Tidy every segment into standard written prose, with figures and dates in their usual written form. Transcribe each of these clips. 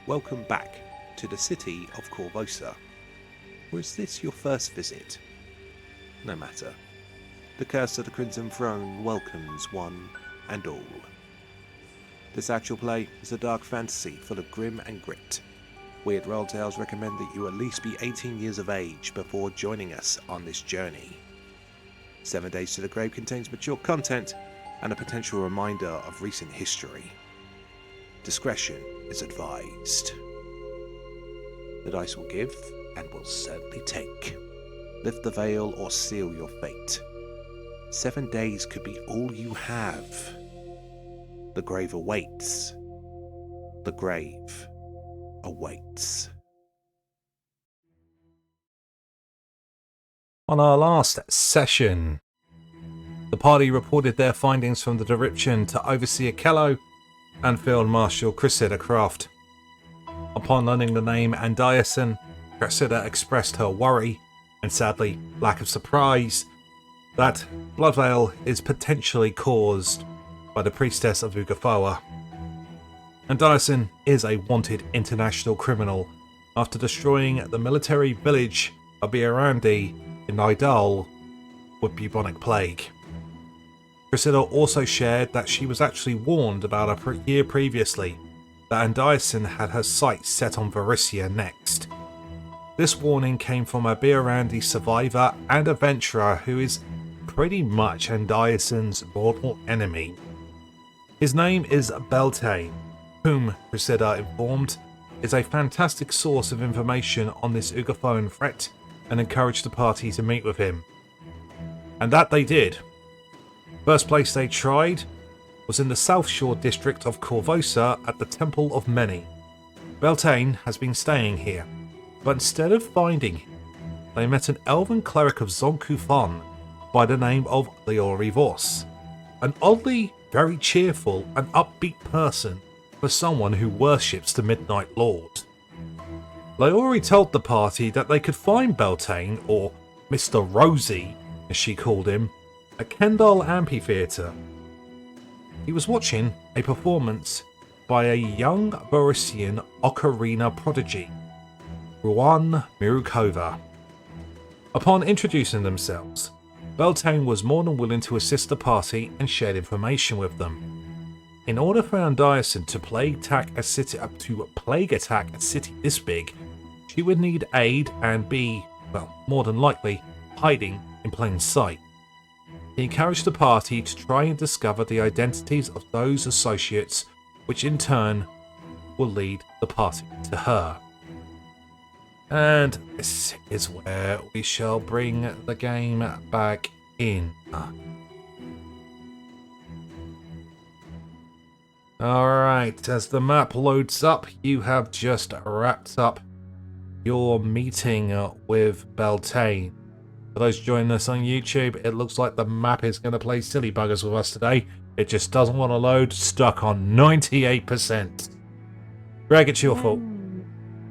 welcome back to the city of Korvosa. Or is this your first visit? No matter. The Curse of the Crimson Throne welcomes one and all. This actual play is a dark fantasy full of grim and grit. We at RollTales recommend that you at least be 18 years of age before joining us on this journey. 7 Days to the Grave contains mature content and a potential reminder of recent history. Discretion is advised. The dice will give and will certainly take. Lift the veil or seal your fate. 7 days could be all you have. The grave awaits. The grave awaits. On our last session, the party reported their findings from the direction to Overseer Kello and Field Marshal Cressida Croft. Upon learning the name Andiason, Cressida expressed her worry, and sadly, lack of surprise, that Bloodveil is potentially caused by the priestess of Ugafoa. Andiason is a wanted international criminal after destroying the military village of Biarandi in Nidal with bubonic plague. Cressida also shared that she was actually warned about a year previously that Andiason had her sights set on Varicia next. This warning came from a Biarandi survivor and adventurer who is pretty much Andiason's mortal enemy. His name is Beltane, whom Cressida informed is a fantastic source of information on this Ugafoan threat, and encouraged the party to meet with him. And that they did. First place they tried was in the South Shore district of Korvosa at the Temple of Many. Beltane has been staying here, but instead of finding him, they met an elven cleric of Zonkufon by the name of Leori Vos, an oddly very cheerful and upbeat person for someone who worships the Midnight Lord. Leori told the party that they could find Beltane, or Mr. Rosie, as she called him, at Kendall Amphitheatre. He was watching a performance by a young Borisian ocarina prodigy, Ruan Mirukova. Upon introducing themselves, Beltane was more than willing to assist the party and shared information with them. In order for Andiason to plague attack a city this big, she would need aid and be, well, more than likely, hiding in plain sight. He encouraged the party to try and discover the identities of those associates, which in turn will lead the party to her. And this is where we shall bring the game back in. Alright, as the map loads up, you have just wrapped up your meeting with Beltane. For those joining us on YouTube, it looks like the map is going to play silly buggers with us today. It just doesn't want to load, stuck on 98%. Greg, it's your fault.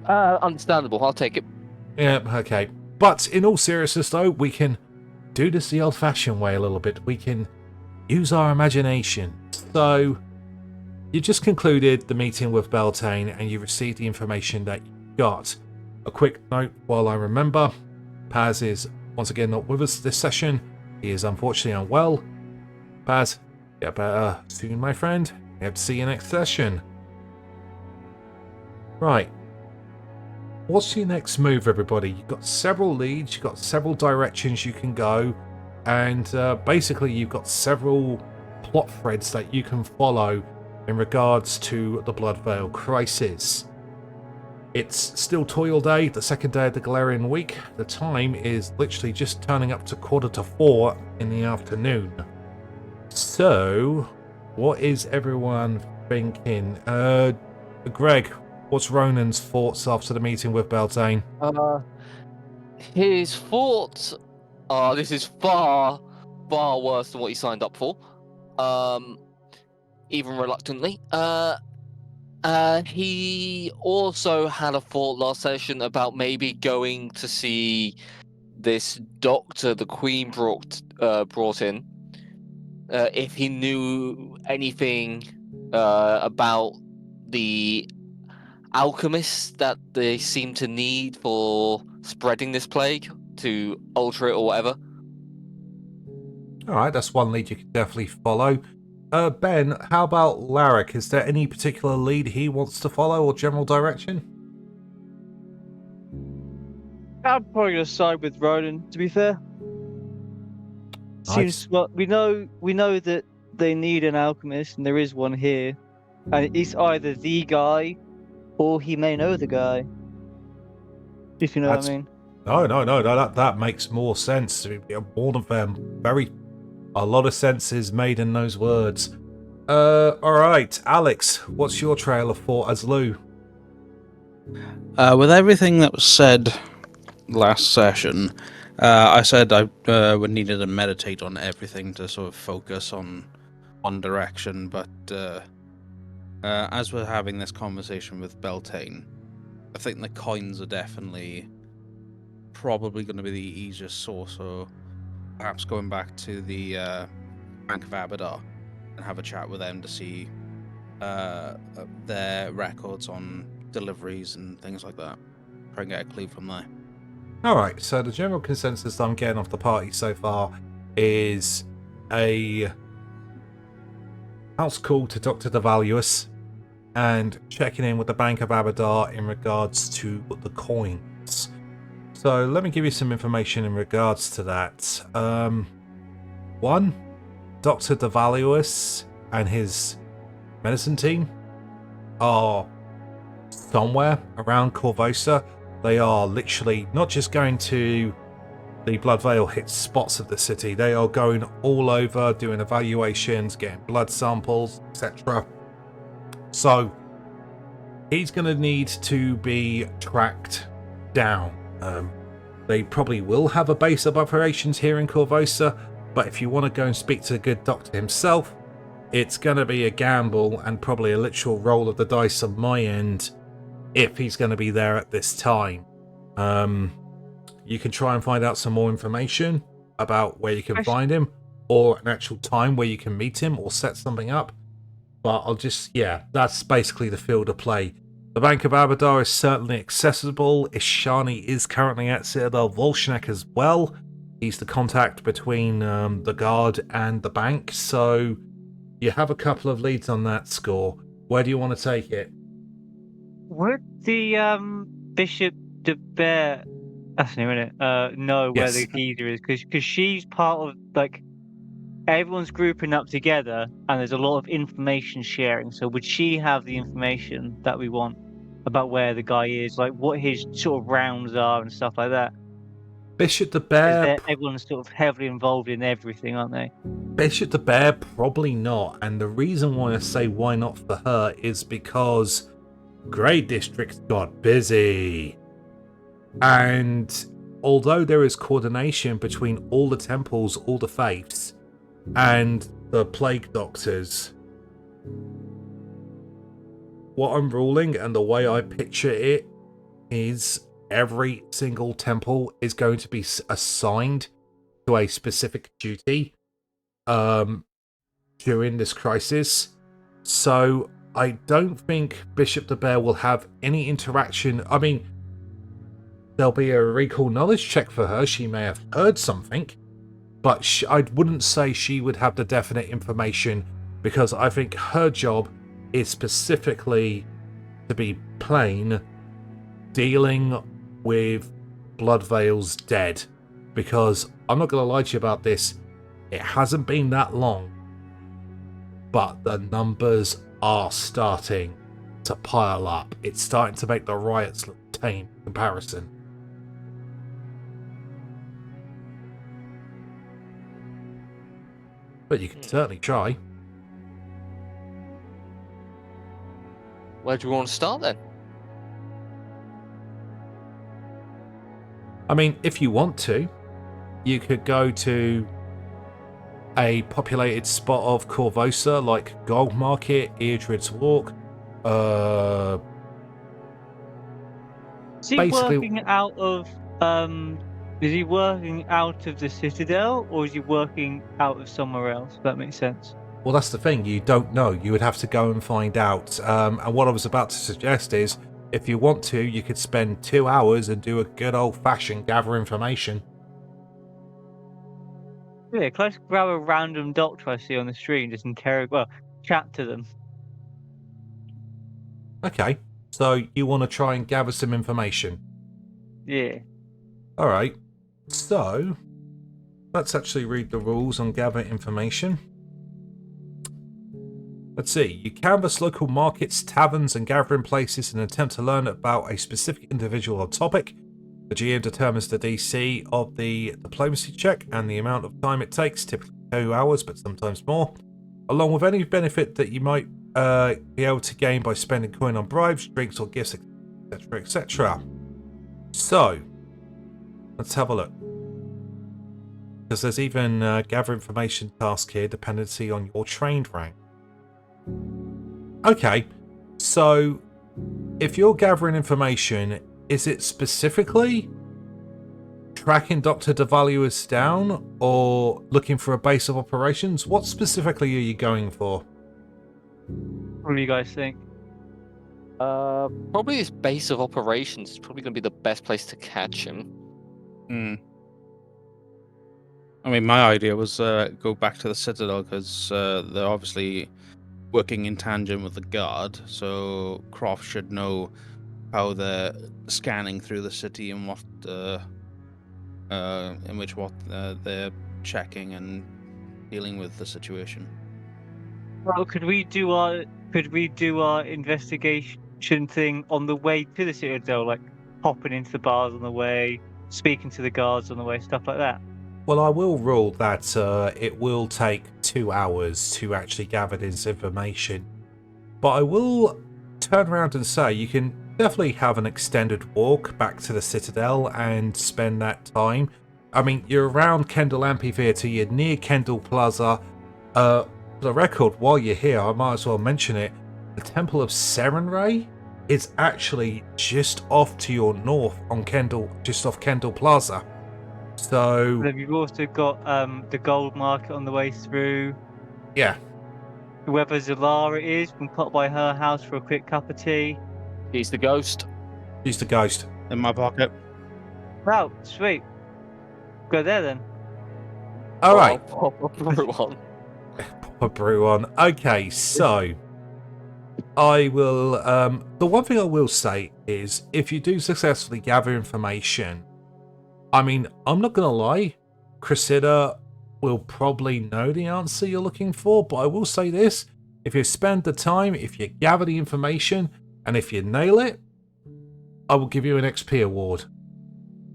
Understandable, I'll take it. Yeah, okay. But in all seriousness though, we can do this the old-fashioned way a little bit. We can use our imagination. So, you just concluded the meeting with Beltane and you received the information that you got. A quick note while I remember, Paz is once again not with us this session. He is unfortunately unwell. Paz, get better soon, my friend. We have to see you next session. Right. What's your next move, everybody? You've got several leads, you've got several directions you can go, and basically you've got several plot threads that you can follow in regards to the Bloodveil crisis. It's still Toil Day, the second day of the Galarian week. The time is literally just turning up to 3:45 in the afternoon. So, what is everyone thinking? Greg, what's Ronan's thoughts after the meeting with Beltane? His thoughts are this is far, far worse than what he signed up for. Even reluctantly. He also had a thought last session about maybe going to see this doctor the Queen brought in, if he knew anything about the alchemists that they seem to need for spreading this plague to alter it or whatever. All right, that's one lead you can definitely follow. Ben, how about Larric? Is there any particular lead he wants to follow or general direction? I'm probably gonna side with Ronan, to be fair. Nice. Seems well, we know that they need an alchemist, and there is one here, and it's either the guy, or he may know the guy. If you know what I mean. No, that makes more sense. More than fair. A lot of sense is made in those words. Alright, Alex, what's your trail of thought as Lou? With everything that was said last session, I said I would needed to meditate on everything to sort of focus on direction, but as we're having this conversation with Beltane, I think the coins are definitely probably going to be the easiest source, so perhaps going back to the Bank of Abadar and have a chat with them to see their records on deliveries and things like that. Try and get a clue from there. Alright, so the general consensus that I'm getting off the party so far is a house call to Dr. Devaluus and checking in with the Bank of Abadar in regards to the coins. So let me give you some information in regards to that. One, Dr. Devaluus and his medicine team are somewhere around Corvosa. They are literally not just going to the Blood Veil hit spots of the city. They are going all over, doing evaluations, getting blood samples, etc. So he's going to need to be tracked down. They probably will have a base of operations here in Corvosa, but if you want to go and speak to the good doctor himself, it's going to be a gamble and probably a literal roll of the dice on my end if he's going to be there at this time. You can try and find out some more information about where you can find him, or an actual time where you can meet him, or set something up. But that's basically the field of play. The Bank of Abadar is certainly accessible. Ishani is currently at Citadel Volshnek as well. He's the contact between the guard and the bank, so you have a couple of leads on that score. Where do you want to take it? Would the Bishop de Bear, that's new, isn't it? Know where the geezer is? Because she's part of, like, everyone's grouping up together, and there's a lot of information sharing. So would she have the information that we want about where the guy is, like what his sort of rounds are and stuff like that? Bishop de Bear. Everyone's sort of heavily involved in everything, aren't they? Bishop de Bear, probably not. And the reason why I say why not for her is because Grey District got busy. And although there is coordination between all the temples, all the faiths, and the plague doctors, what I'm ruling and the way I picture it is every single temple is going to be assigned to a specific duty during this crisis. So I don't think Bishop de Bear will have any interaction. I mean, there'll be a recall knowledge check for her. She may have heard something, but I wouldn't say she would have the definite information, because I think her job is specifically to be plain dealing with Bloodveil's dead. Because I'm not going to lie to you about this, it hasn't been that long, but the numbers are starting to pile up. It's starting to make the riots look tame in comparison. But you can certainly try. Where do we want to start then? I mean, if you want to, you could go to a populated spot of Corvosa, like Gold Market, Eardred's Walk. Is he working out of is he working out of the Citadel, or is he working out of somewhere else? If that makes sense. Well, that's the thing. You don't know. You would have to go and find out. And what I was about to suggest is if you want to, you could spend 2 hours and do a good old-fashioned gather information. Yeah, can I just grab a random doctor I see on the street and just chat to them? Okay, so you want to try and gather some information? Yeah. All right, so let's actually read the rules on gather information. Let's see. You canvass local markets, taverns, and gathering places in an attempt to learn about a specific individual or topic. The GM determines the DC of the diplomacy check and the amount of time it takes, typically 2 hours, but sometimes more, along with any benefit that you might be able to gain by spending coin on bribes, drinks, or gifts, etc., etc. So, let's have a look. Because there's even gather information task here, dependency on your trained rank. Okay, so if you're gathering information, is it specifically tracking Dr. Devaluers down or looking for a base of operations? What specifically are you going for? What do you guys think? Probably his base of operations is probably going to be the best place to catch him. I mean, my idea was go back to the Citadel because they're obviously working in tandem with the guard, so Croft should know how they're scanning through the city and what they're checking and dealing with the situation. Well, could we do our investigation thing on the way to the Citadel, like hopping into the bars on the way, speaking to the guards on the way, stuff like that? Well, I will rule that it will take 2 hours to actually gather this information. But I will turn around and say you can definitely have an extended walk back to the Citadel and spend that time. I mean, you're around Kendall Amphitheatre, you're near Kendall Plaza. For the record, while you're here, I might as well mention it. The Temple of Serenray is actually just off to your north on just off Kendall Plaza. So Then you've also got the gold market on the way through. Yeah. Whoever Zalara is, can pop by her house for a quick cup of tea. He's the ghost. He's the ghost. In my pocket. Wow, sweet. Go there then. All right. Pop a brew on. Pop a brew on. Okay, so I will. The one thing I will say is, if you do successfully gather information, I mean, I'm not gonna lie, Cressida will probably know the answer you're looking for, but I will say this: if you spend the time, if you gather the information, and if you nail it, I will give you an XP award.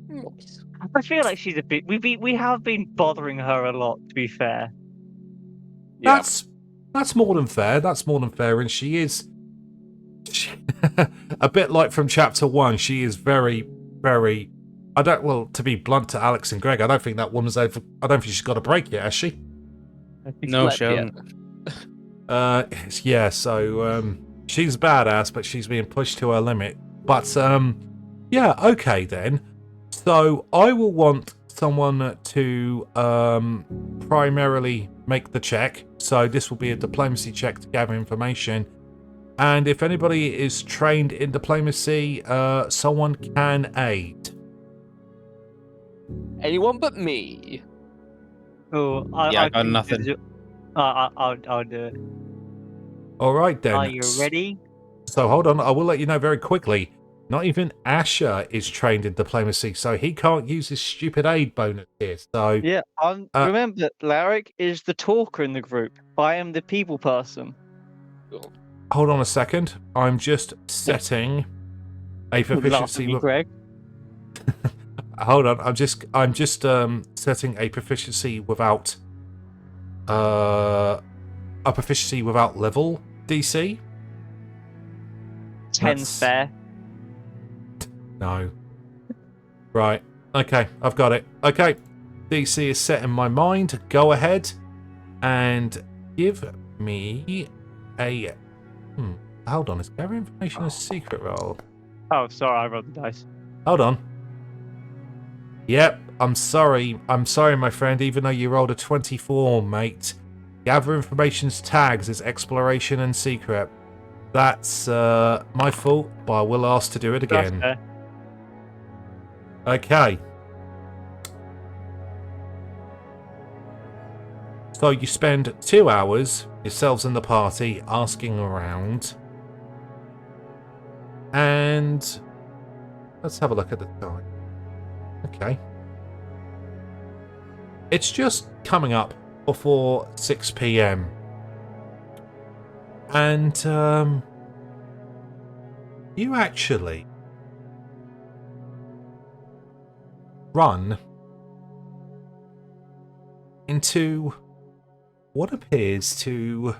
Nice. I feel like she's a bit. We have been bothering her a lot, to be fair. Yeah. That's more than fair. That's more than fair, and she is a bit like from chapter 1. She is very, very. To be blunt to Alex and Greg, I don't think that woman's over. I don't think she's got a break yet, has she? No, she hasn't. Yeah. So she's badass, but she's being pushed to her limit. But yeah. Okay then. So I will want someone to primarily make the check. So this will be a diplomacy check to gather information. And if anybody is trained in diplomacy, someone can aid. Anyone but me. Oh, I got nothing. I'll do it. All right then. Are you ready? So hold on, I will let you know very quickly. Not even Asher is trained in diplomacy, so he can't use his stupid aid bonus here. So yeah, remember, Larric is the talker in the group. I am the people person. Hold on a second. I'm just setting a proficiency. Greg. Hold on. I'm just setting a proficiency without level DC. 10's fair. No. Right. Okay, I've got it. Okay. DC is set in my mind. Go ahead and give me a... Hold on. Is gather information a secret roll? Oh, sorry. I rolled the dice. Hold on. Yep. I'm sorry. I'm sorry, my friend. Even though you rolled a 24, mate. Gather information's tags is exploration and secret. That's my fault, but I will ask to do it That's again. fair. Okay. So you spend 2 hours, yourselves and the party, asking around. And let's have a look at the time. Okay. It's just coming up before 6 p.m. And you actually run into what appears to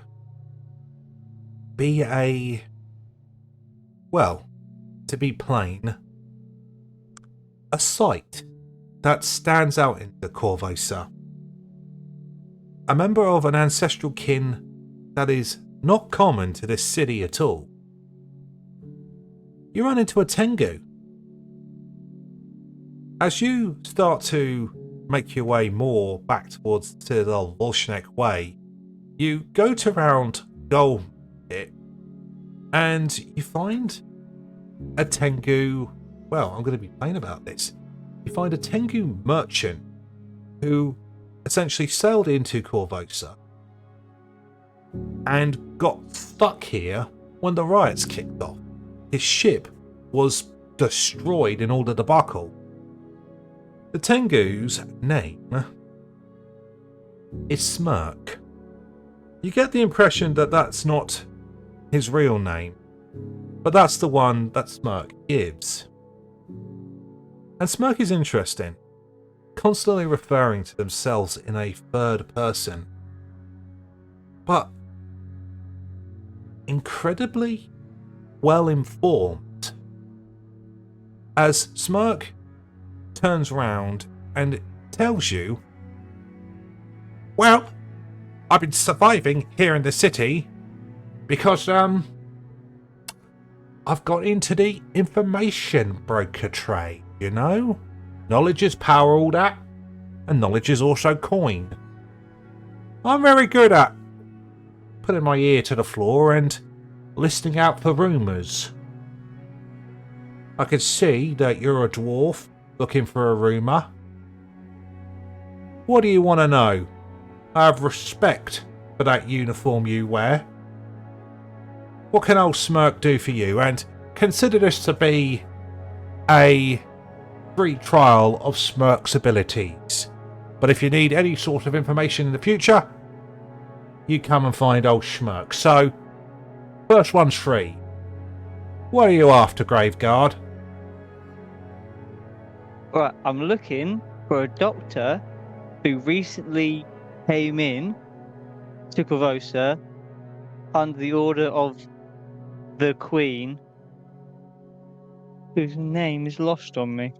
be to be plain, a sight that stands out in the Corvosa. A member of an ancestral kin that is not common to this city at all. You run into a Tengu. As you start to make your way more back towards the Volshnek Way, you go to round Gold Pit and you find a Tengu. Well, I'm going to be plain about this. You find a Tengu merchant who essentially sailed into Corvosa and got stuck here when the riots kicked off. His ship was destroyed in all the debacle. The Tengu's name is Smirk. You get the impression that that's not his real name, but that's the one that Smirk gives. And Smirk is interesting, constantly referring to themselves in a third person, but incredibly well informed. As Smirk turns round and tells you, well, I've been surviving here in the city because I've got into the information broker trade, you know? Knowledge is power, all that, and knowledge is also coin. I'm very good at putting my ear to the floor and listening out for rumours. I can see that you're a dwarf looking for a rumour. What do you want to know? I have respect for that uniform you wear. What can old Smirk do for you? And consider this to be a free trial of Smirk's abilities. But if you need any sort of information in the future, you come and find old Smirk. So, first one's free. What are you after, Graveguard? Right, I'm looking for a doctor who recently came in to Corvosa under the order of the Queen, whose name is lost on me.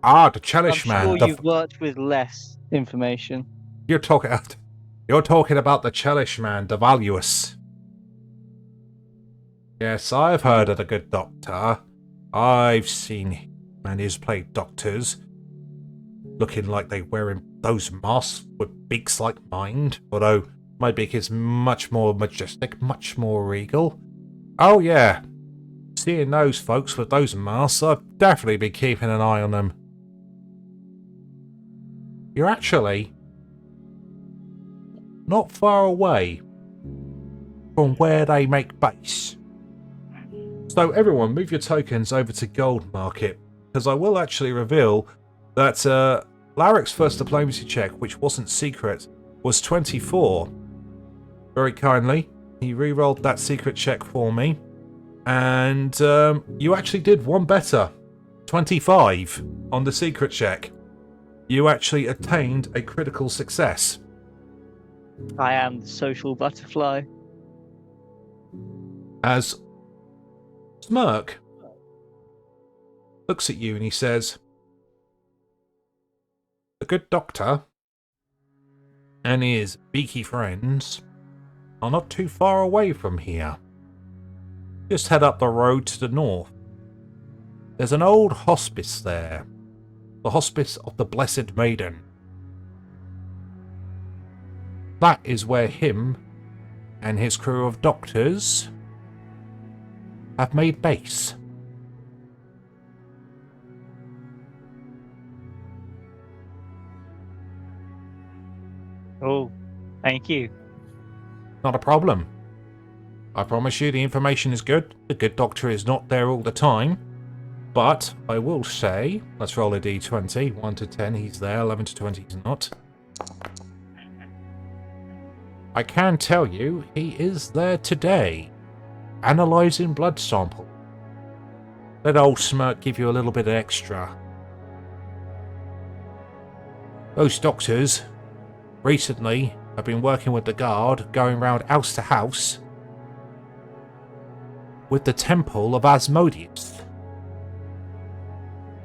Ah, the I'm Chelish man. sure you've worked with less information. You're talking about the Chelish man, the Valuous. Yes, I've heard of the good doctor. I've seen him and he's played doctors looking like they wearing those masks with beaks like mine, although my beak is much more majestic, much more regal. Oh yeah, seeing those folks with those masks, I've definitely been keeping an eye on them. You're actually not far away from where they make base. So everyone, move your tokens over to Gold Market, because I will actually reveal that Larric's first diplomacy check, which wasn't secret, was 24. Very kindly, he re-rolled that secret check for me, and you actually did one better, 25 on the secret check. You actually attained a critical success. I am the social butterfly. As Smirk looks at you and he says, the good doctor and his beaky friends are not too far away from here. Just head up the road to the north. There's an old hospice there. The Hospice of the Blessed Maiden. That is where him and his crew of doctors have made base. Oh, thank you. Not a problem. I promise you the information is good. The good doctor is not there all the time. But I will say, let's roll a d20. 1 to 10, he's there. 11 to 20, he's not. I can tell you, he is there today, analysing blood sample. Let old Smirk give you a little bit extra. Those doctors recently have been working with the guard, going round house to house with the temple of Asmodeus.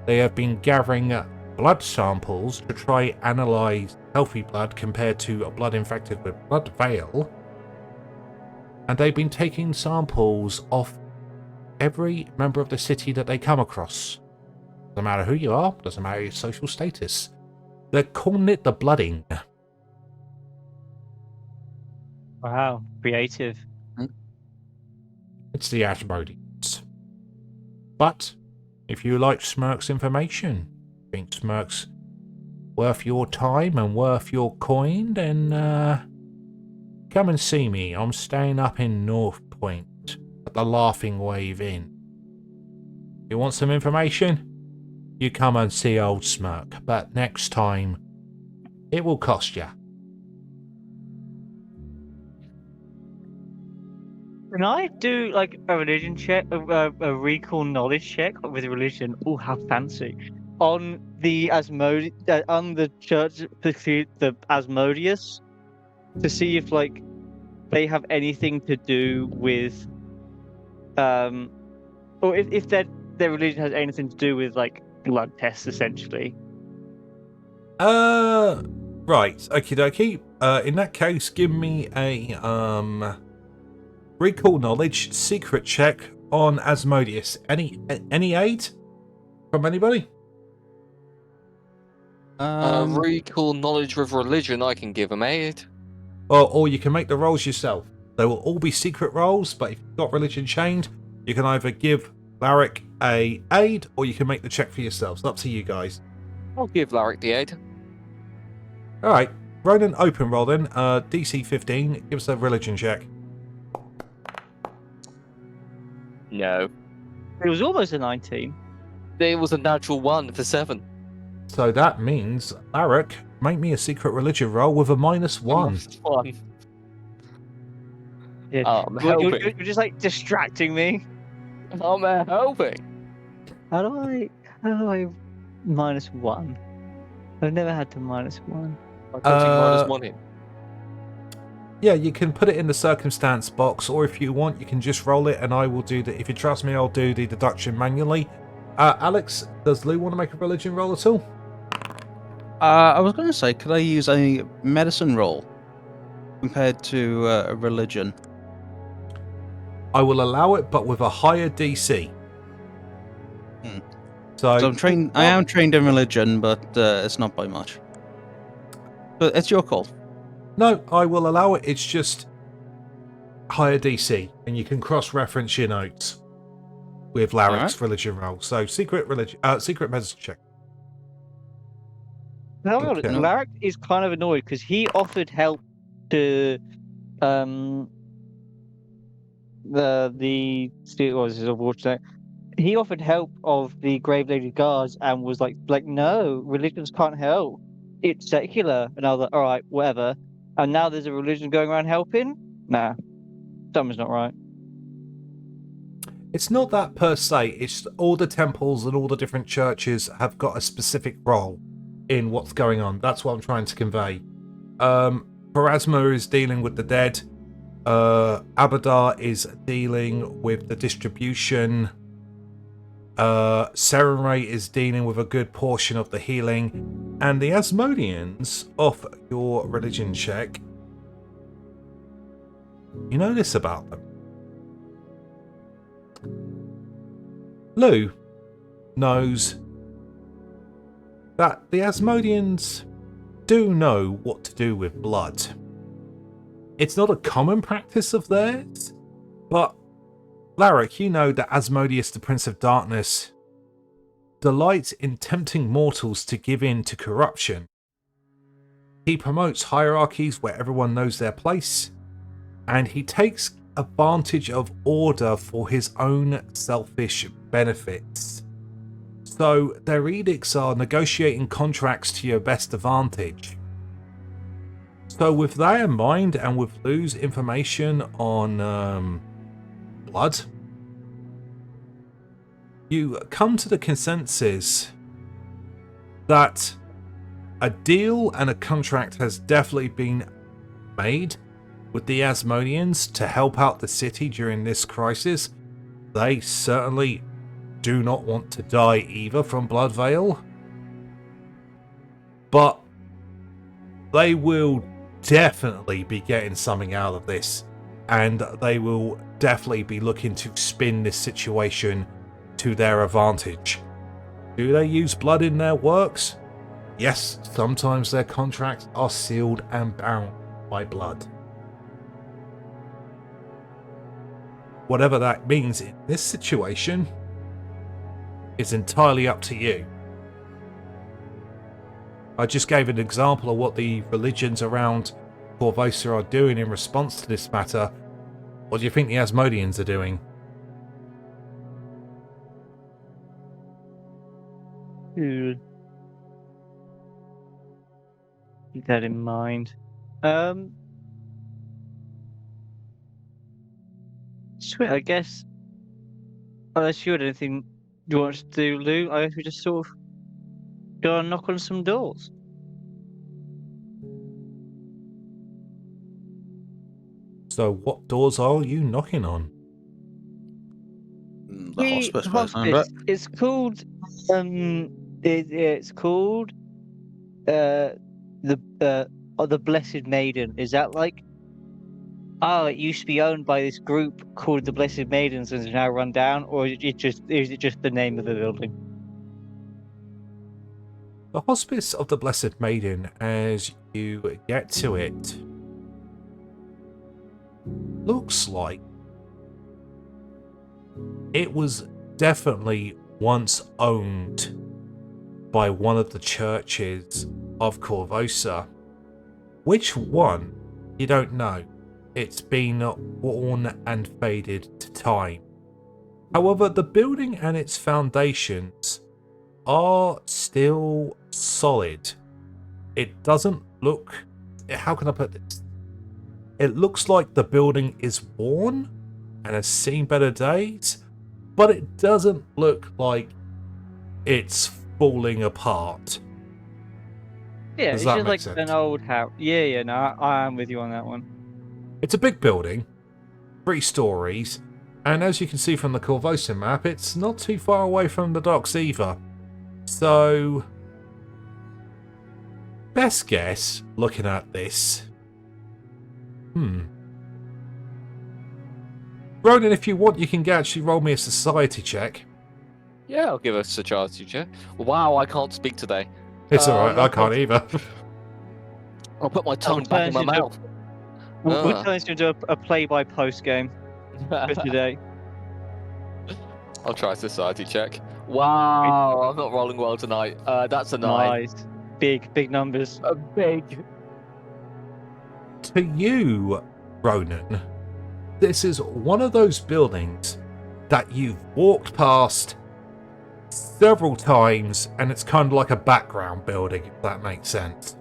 They have been gathering blood samples to try analyse healthy blood compared to a blood infected with blood veil. And they've been taking samples off every member of the city that they come across. Doesn't matter who you are, doesn't matter your social status. They're calling it the blooding. Wow, creative. It's the Asmodeans. But if you like Smirk's information, think Smirk's worth your time and worth your coin, then come and see me. I'm staying up in North Point at the Laughing Wave Inn. You want some information? You come and see old Smirk, but next time it will cost you. Can I do like a religion check, a recall knowledge check with religion? Oh, how fancy! On the on the church, the Asmodeus, to see if like they have anything to do with, or if their religion has anything to do with like blood tests, essentially. Right, okie dokie. In that case, give me a recall knowledge secret check on Asmodeus. Any aid from anybody? Recall knowledge with religion, I can give him aid. Or you can make the rolls yourself. They will all be secret rolls, but if you've got religion chained, you can either give Larric a aid or you can make the check for yourselves. It's up to you guys. I'll give Larric the aid. Alright, Ronan, open roll then. DC 15, give us a religion check. No. It was almost a 19. It was a natural 1 for 7. So that means, Larric, make me a secret religion roll with a -1. -1. Yeah. Helping. You're just like distracting me. I'm helping. How do I -1? I've never had to -1. By putting -1 in. Yeah, you can put it in the circumstance box, or if you want, you can just roll it, and I will do the. If you trust me, I'll do the deduction manually. Alex, does Lou want to make a religion roll at all? I was going to say, could I use a medicine roll compared to a religion? I will allow it, but with a higher DC. So I'm trained. I am trained in religion, but it's not by much. But it's your call. No, I will allow it. It's just higher DC, and you can cross-reference your notes with Larric's religion roll. So secret medicine check. Now, Okay. Larric is kind of annoyed because he offered help to he offered help of the Grave Lady Guards and was like no, religions can't help. It's secular. And I was like, all right, whatever. And now there's a religion going around helping? Nah, something's not right. It's not that per se. It's all the temples and all the different churches have got a specific role in what's going on. That's what I'm trying to convey. Pharasma is dealing with the dead. Abadar is dealing with the distribution. Serenray is dealing with a good portion of the healing. And the Asmodeans, off your religion check, you know this about them. Lou knows that the Asmodeans do know what to do with blood. It's not a common practice of theirs, but Larric, you know that Asmodeus, the Prince of Darkness, delights in tempting mortals to give in to corruption. He promotes hierarchies where everyone knows their place, and he takes advantage of order for his own selfish benefits. So their edicts are negotiating contracts to your best advantage. So with that in mind, and with Lou's information on blood, you come to the consensus that a deal and a contract has definitely been made with the Asmodeans to help out the city during this crisis. They certainly do not want to die either from Bloodvale, but they will definitely be getting something out of this, and they will definitely be looking to spin this situation to their advantage. Do they use blood in their works? Yes, sometimes their contracts are sealed and bound by blood. Whatever that means in this situation is entirely up to you. I just gave an example of what the religions around Corvosa are doing in response to this matter. What do you think the Asmodeans are doing? Keep that in mind. Sweet, I guess. Unless you had anything you want to do, Lou, I guess we just sort of go and knock on some doors. So what doors are you knocking on? The hospice, by the sound of it. It's called it's called the Blessed Maiden. Is that like? Oh, it used to be owned by this group called the Blessed Maidens and is now run down, or is it just the name of the building? The Hospice of the Blessed Maiden, as you get to it, looks like it was definitely once owned by one of the churches of Corvosa. Which one, you don't know. It's been worn and faded to time. However, the building and its foundations are still solid. It doesn't look... How can I put this? It looks like the building is worn and has seen better days, but it doesn't look like it's falling apart. Yeah, Does it's that just make like sense? an old house. Yeah, no, I am with you on that one. It's a big building, 3 stories, and as you can see from the Corvosa map, it's not too far away from the docks either. So, best guess, looking at this. Ronan, if you want, you can actually roll me a society check. Yeah, I'll give us a society check. Wow, I can't speak today. It's alright, I can't either. I'll put my tongue back in my mouth. We're turning this into a play-by-post game for today. I'll try a society check. Wow, I'm not rolling well tonight. That's a 9. Nice. Big numbers. A big. To you, Ronan, this is one of those buildings that you've walked past several times, and it's kind of like a background building, if that makes sense.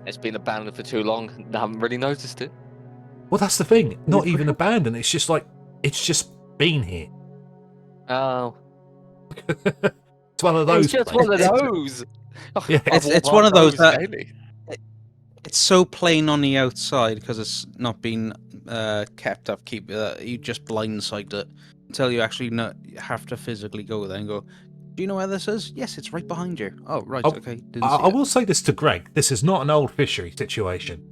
It's been abandoned for too long. I haven't really noticed it. Well, that's the thing. Not even abandoned. It's just like, it's just been here. Oh. It's one of those. It's just places. one of those. Yeah, It's one of those that daily. it's so plain on the outside because it's not been kept up. You just blindside it until you actually have to physically go there and go. Do you know where this is? Yes, it's right behind you. Oh, right. Okay. I will say this to Greg. This is not an old fishery situation.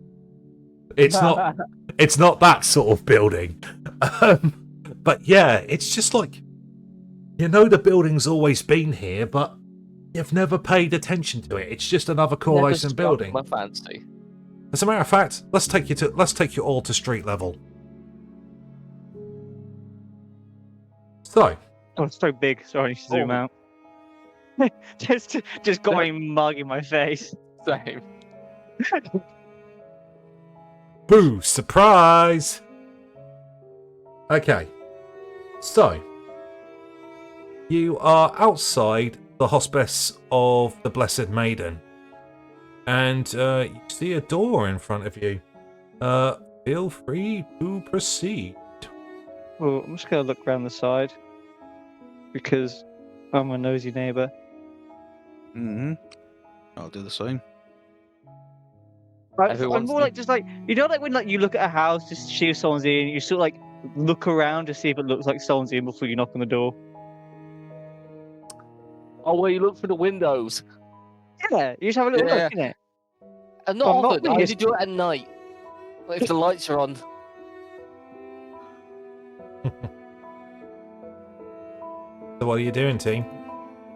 It's not. It's not that sort of building. But yeah, it's just like, you know, the building's always been here, but you've never paid attention to it. It's just another Corvosan building. My fancy. As a matter of fact, let's take you all to street level. So, Oh, it's so big. Sorry, I need to zoom out. just got a mug in my face. Same. boo! Surprise! Okay. So, you are outside the hospice of the Blessed Maiden. And you see a door in front of you. Feel free to proceed. Well, I'm just gonna look around the side because I'm a nosy neighbour. Mm-hmm. I'll do the same. I'm Everyone's more like just like like when like you look at a house just to see if someone's in, you sort of like look around to see if it looks like someone's in before you knock on the door. Oh, well, you look through the windows. Yeah, you just have a little Yeah. look, innit? And not Well, not often. I really only do it at night. Like, if the lights are on. So what are you doing, team?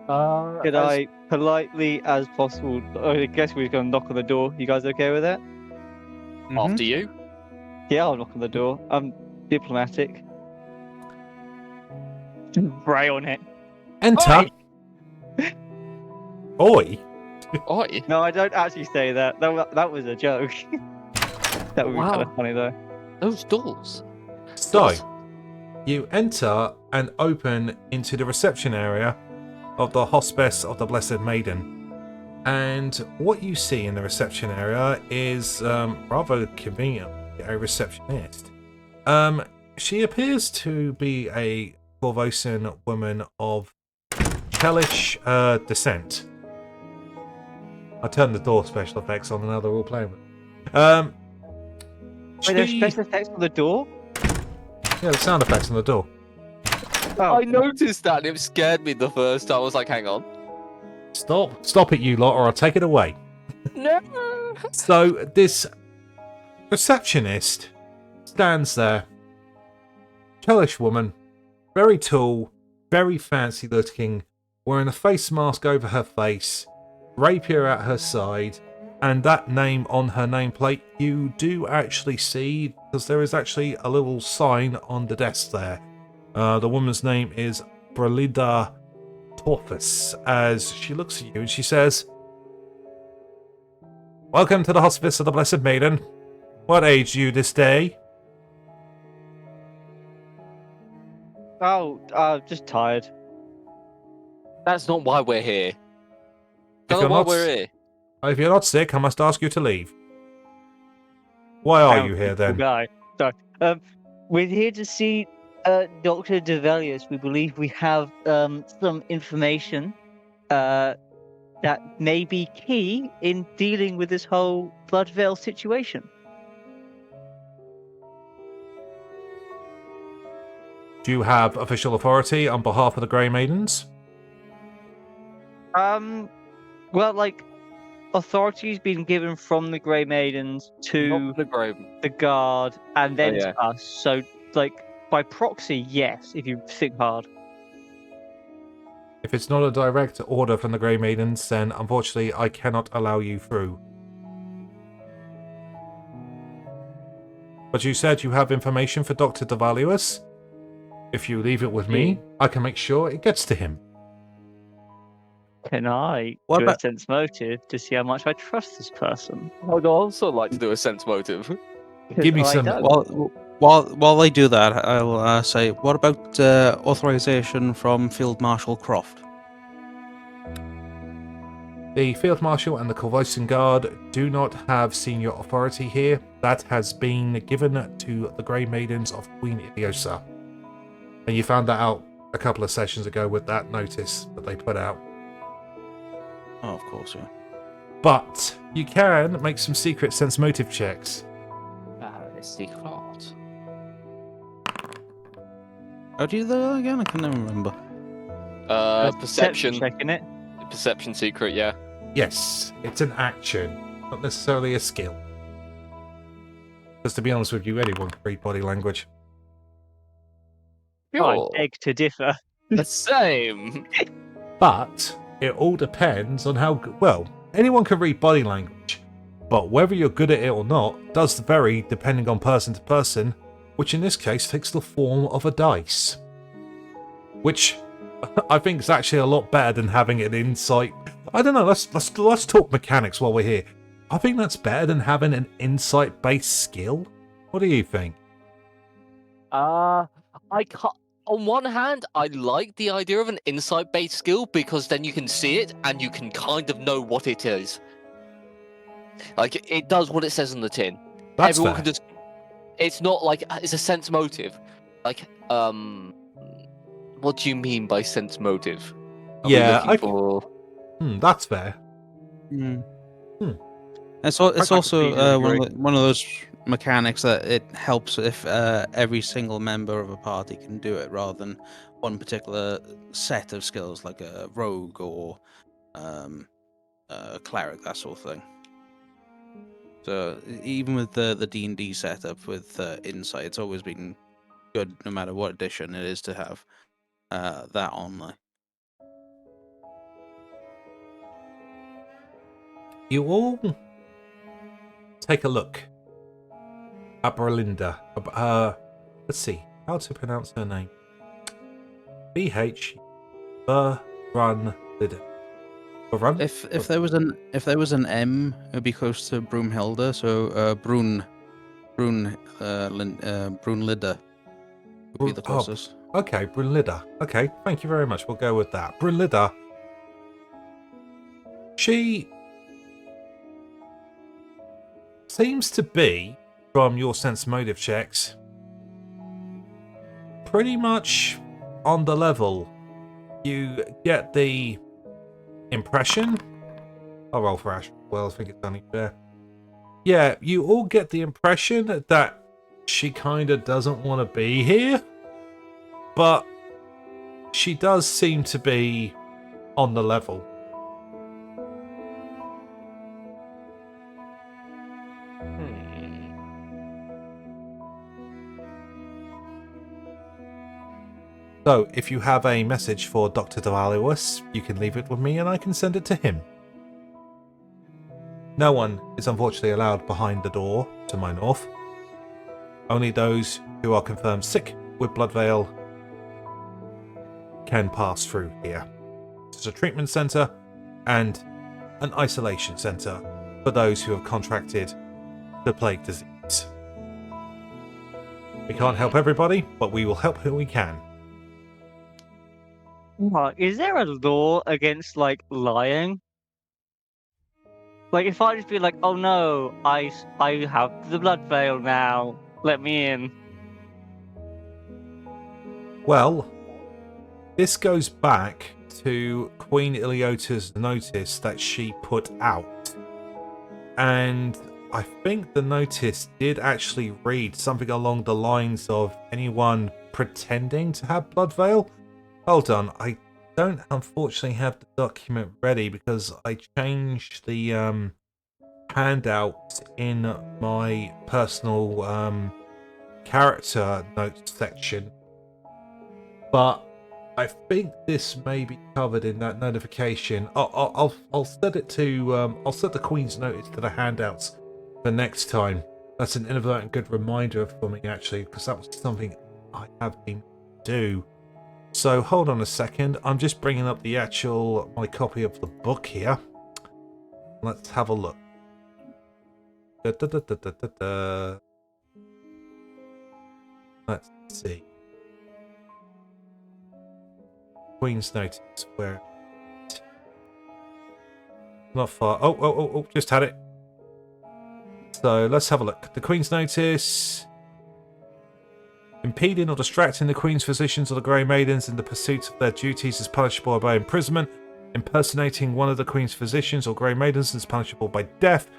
Could I politely as possible? I guess we're going to knock on the door. You guys okay with that? Mm-hmm. After you? Yeah, I'll knock on the door. I'm diplomatic. Right on it. Enter. Oi. Oi. No, I don't actually say that. That was a joke. That would be kind of funny though. Those doors. So, you enter and open into the reception area of the Hospice of the Blessed Maiden. And what you see in the reception area is rather convenient, a receptionist. She appears to be a Corvosan woman of Hellish descent. I turned the door special effects on, and now they're all playing with it. Wait, there's special effects on the door? Yeah, the sound effects on the door. Oh, I noticed that and it scared me the first time. I was like, hang on. Stop it, you lot, or I'll take it away. No. So this receptionist stands there. Hellish woman, very tall, very fancy looking, wearing a face mask over her face, rapier at her side, and that name on her nameplate you do actually see, because there is actually a little sign on the desk there. The woman's name is Brelida Torfus, as she looks at you and she says, "Welcome to the Hospice of the Blessed Maiden. What aged you this day?" Just tired. That's not why we're here. If Don't know you're why not- we're here. If you're not sick, I must ask you to leave. Why are you here then? Guy. Sorry. We're here to see Dr. Develius. We believe we have some information that may be key in dealing with this whole Blood Veil situation. Do you have official authority on behalf of the Grey Maidens? Well, like, authority's been given from the Grey Maidens to Not the grove. the guard and then yeah. to us. So, like, by proxy, yes, if you think hard. If it's not a direct order from the Grey Maidens, then unfortunately I cannot allow you through. But you said you have information for Dr. Devalius. If you leave it with me, I can make sure it gets to him. Can I What do about- a sense motive to see how much I trust this person? I would also like to do a sense motive. Give me I some- don't. While they do that, I'll say, what about authorization from Field Marshal Croft? The Field Marshal and the Corvosan Guard do not have senior authority here. That has been given to the Grey Maidens of Queen Iliosa. And you found that out a couple of sessions ago with that notice that they put out. Oh, of course, yeah. But you can make some secret sense motive checks. Secret. How do you do that again? I can never remember. Perception. Checking it. Perception secret, yeah. Yes, it's an action, not necessarily a skill. Because to be honest with you, anyone can read body language. I Sure. beg to differ. The same. But it all depends on how good. Well, anyone can read body language, but whether you're good at it or not does vary depending on person to person, which in this case takes the form of a dice. which I think is actually a lot better than having an insight. I don't know. Let's talk mechanics while we're here. I think that's better than having an insight-based skill. What do you think? I can't. On one hand, I like the idea of an insight-based skill because then you can see it and you can kind of know what it is. Like it does what it says on the tin. That's Everyone fair. can just. It's not like it's a sense motive. Like what do you mean by sense motive? Are we Yeah, looking for? that's fair. It's I also completely agree. one of those mechanics that it helps if every single member of a party can do it rather than one particular set of skills like a rogue or a cleric, that sort of thing. So even with the D&D setup with insight, it's always been good no matter what edition it is to have that online. You all take a look at Berlinda. Let's see how to pronounce her name. BH Berlinda. If there was an M, it would be close to Broomhilda. So Brunlida would be the closest. Okay, Brunlida. Okay, thank you very much. We'll go with that. Brunlida. She seems to be, from your sense motive checks, pretty much on the level. You get the impression. I'll roll for Asher. Well, I think it's only fair. Yeah, you all get the impression that she kind of doesn't want to be here, but she does seem to be on the level. So, if you have a message for Dr. Duvalius, you can leave it with me and I can send it to him. No one is unfortunately allowed behind the door to my north. Only those who are confirmed sick with Bloodveil can pass through here. It's a treatment centre and an isolation centre for those who have contracted the plague disease. We can't help everybody, but we will help who we can. What, is there a law against like lying? Like if I just be like, oh no, I have the blood veil now, let me in. Well, this goes back to Queen Iliota's notice that she put out. And I think the notice did actually read something along the lines of anyone pretending to have blood veil. Hold on, I don't unfortunately have the document ready because I changed the handout in my personal character notes section. But I think this may be covered in that notification. I'll set it to I'll set the Queen's notice to the handouts for next time. That's an inadvertent good reminder for me actually, because that was something I have been do. So hold on a second. I'm just bringing up the my copy of the book here. Let's have a look. Let's see. Queen's notice. Where? Not far. Oh! Just had it. So let's have a look. The Queen's notice. Impeding or distracting the Queen's physicians or the Grey Maidens in the pursuit of their duties is punishable by imprisonment. Impersonating one of the Queen's physicians or Grey Maidens is punishable by death.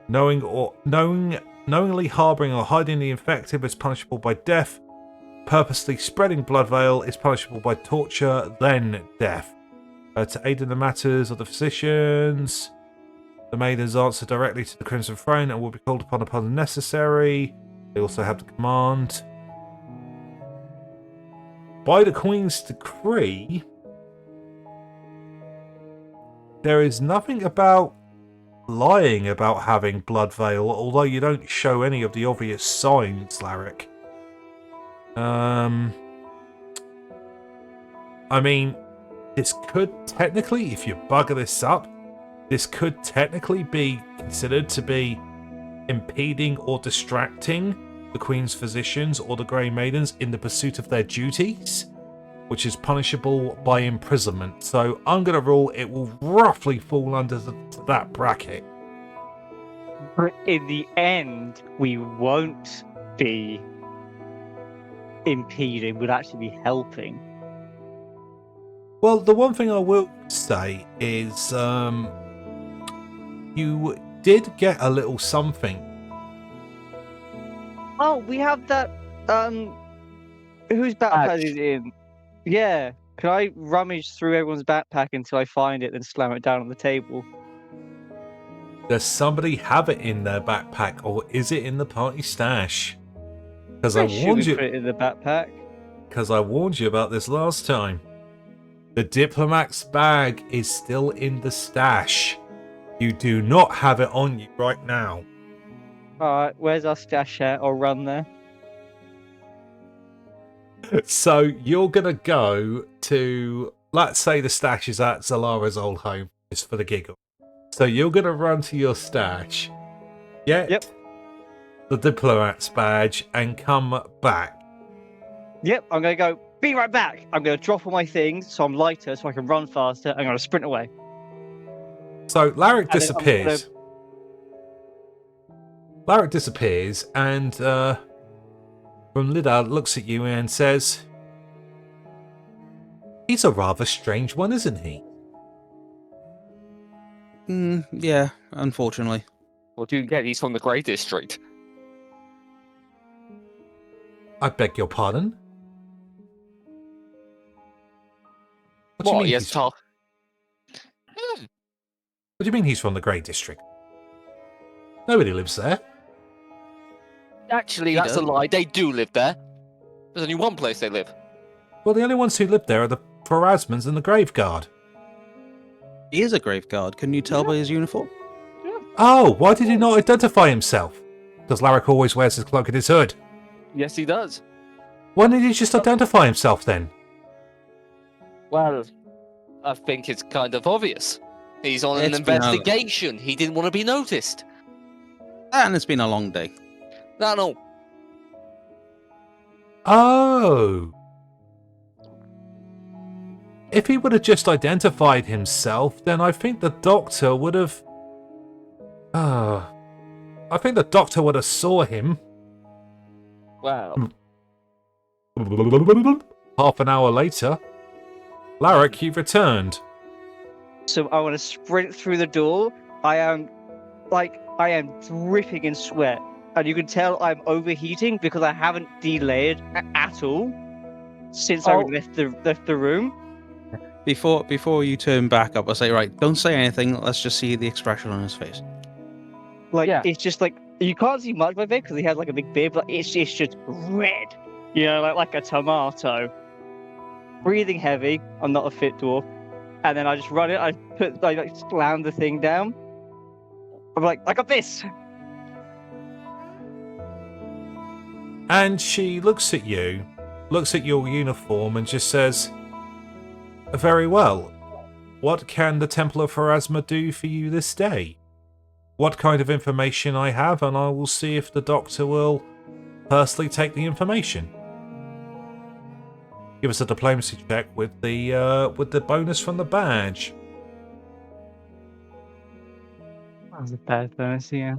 Knowingly harbouring or hiding the infected is punishable by death. Purposely spreading blood veil is punishable by torture, then death. To aid in the matters of the physicians, the maidens answer directly to the Crimson Throne and will be called upon necessary. They also have the command. By the Queen's decree, there is nothing about lying about having blood veil, although you don't show any of the obvious signs, Larric. I mean, this could technically, if you bugger this up, this could technically be considered to be impeding or distracting the Queen's physicians or the Grey Maidens in the pursuit of their duties, which is punishable by imprisonment. So I'm going to rule it will roughly fall under that bracket. But in the end, we won't be impeding, we'll actually be helping. Well, the one thing I will say is you did get a little something. Oh, we have that, whose backpack is it in? Yeah. Can I rummage through everyone's backpack until I find it, then slam it down on the table? Does somebody have it in their backpack, or is it in the party stash? Because I warned you. Put it in the backpack. Because I warned you about this last time. The diplomat's bag is still in the stash. You do not have it on you right now. Alright, where's our stash at? I'll run there. So you're going to go to, let's say the stash is at Zalara's old home, just for the giggle. So you're going to run to your stash, get the diplomat's badge, and come back. Yep, I'm going to go, be right back. I'm going to drop all my things so I'm lighter so I can run faster. I'm going to sprint away. So Larric disappears. Larric disappears, and from Lidard looks at you and says, "He's a rather strange one, isn't he?" Yeah, unfortunately. What do you get? He's from the Grey District. I beg your pardon? What do you What? mean Yes, he's- Tom. What do you mean he's from the Grey District? Nobody lives there. Actually, that's a lie. They do live there. There's only one place they live. Well, the only ones who live there are the Pharasmans and the Graveguard. He is a Graveguard. Can you tell by his uniform? Oh, why did he not identify himself? Does Larric always wears his cloak and his hood? Yes, he does. Why didn't he just identify himself then? Well, I think it's kind of obvious. He's on an It's been a- investigation. He didn't want to be noticed. And it's been a long day. No. Oh. If he would have just identified himself, then I think the doctor would have... I think the doctor would have saw him. Wow. Half an hour later, Larric, you've returned. So I want to sprint through the door. I am dripping in sweat. And you can tell I'm overheating because I haven't delayed at all since I left the room. Before you turn back up, I'll say, right, don't say anything. Let's just see the expression on his face. It's just like, you can't see much of it because he has like a big beard, but it's just red. You know, like a tomato. Breathing heavy. I'm not a fit dwarf. And then I just run it. I slam the thing down. I'm like, I got this. And she looks at you, looks at your uniform, and just says, "Very well. What can the Temple of Pharasma do for you this day? What kind of information I have, and I will see if the doctor will personally take the information." Give us a diplomacy check with the bonus from the badge. That was a bad bonus, yeah.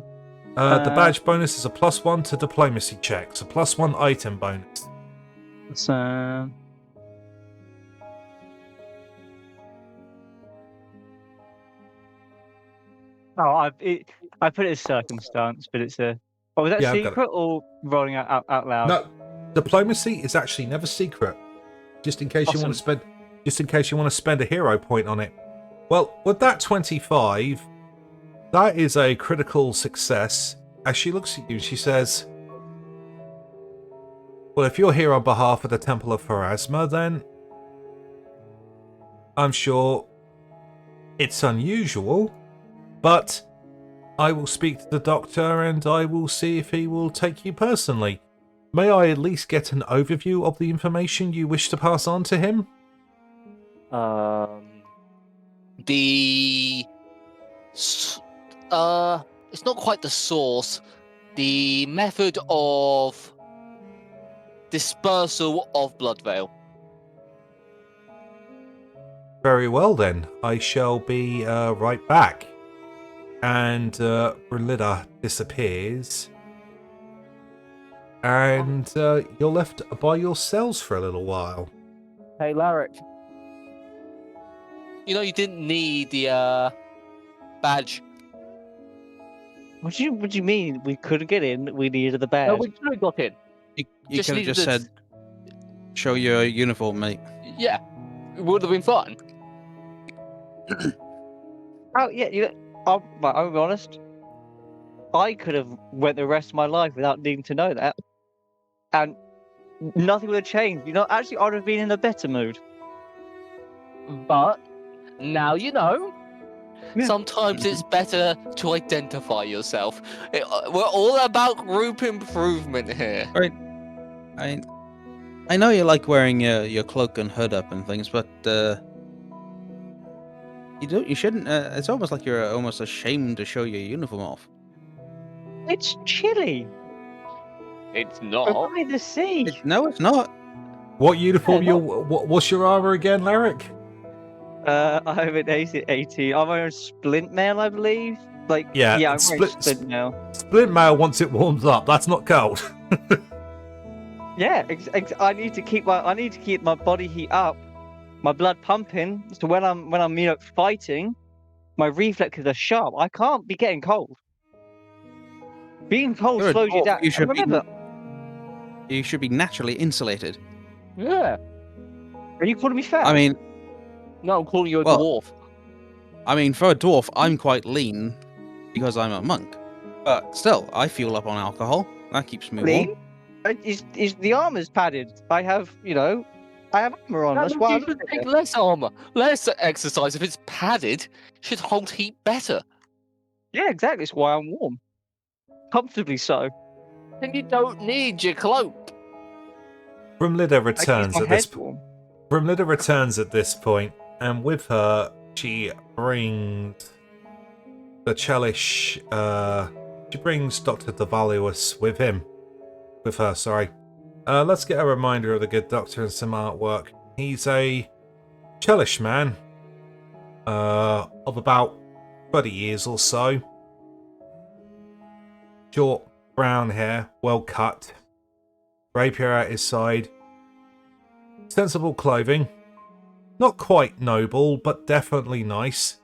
The badge bonus is a +1 to diplomacy checks, a +1 item bonus. So... I put it as circumstance, but it's a... Oh, was that secret or rolling out loud? No, diplomacy is actually never secret. Just in case you want to spend a hero point on it. Well, with that 25, that is a critical success. As she looks at you, she says, "Well, if you're here on behalf of the Temple of Pharasma, then I'm sure it's unusual, but I will speak to the doctor and I will see if he will take you personally. May I at least get an overview of the information you wish to pass on to him?" The it's not quite the source. The method of dispersal of blood veil. Very well then. I shall be right back. And Brunlida disappears. And you're left by yourselves for a little while. Hey, Larric. You know, you didn't need the badge. What do you mean? We couldn't get in. We needed the badge. No, we could have got in. You Just could have needed just this- said, "Show your uniform, mate." Yeah, it would have been fun. Oh yeah, I'll be honest. I could have went the rest of my life without needing to know that, and nothing would have changed. You know, actually, I'd have been in a better mood. But now you know. Yeah. Sometimes it's better to identify yourself. We're all about group improvement here. I know you like wearing your cloak and hood up and things, but you shouldn't. It's almost like you're almost ashamed to show your uniform off. It's chilly. It's We're not. by the sea. No, it's not. What uniform? Yeah, What's your armor again, Larric? I'm an 18. I'm wearing splint mail, I believe. Like, Yeah, I'm wearing split- splint mail. Splint mail once it warms up. That's not cold. Yeah, I need to keep my body heat up, my blood pumping. So when I'm fighting, my reflexes are sharp. I can't be getting cold. Being cold You're a slows you dwarf, down. you should And remember, You should be naturally insulated. Yeah. are you calling me fat? I mean, No, I'm calling you a Well- dwarf. for a dwarf, I'm quite lean because I'm a monk. But still, I fuel up on alcohol. That keeps me warm. Lean? Is the armor's padded? I have armor on. That's why you I'm should take less armor, less exercise. If it's padded, it should hold heat better. Yeah, exactly. That's why I'm warm. Comfortably so. Then you don't need your cloak. Brunlida I keep returns my at this. head warm. Brunlida returns at this point, and with her, she brings the Chelish. She brings Dr. Devaluus with her. Sorry. Let's get a reminder of the good doctor and some artwork. He's a Chelish man, of about 30 years or so. Short brown hair, well cut, rapier at his side. Sensible clothing. Not quite noble, but definitely nice.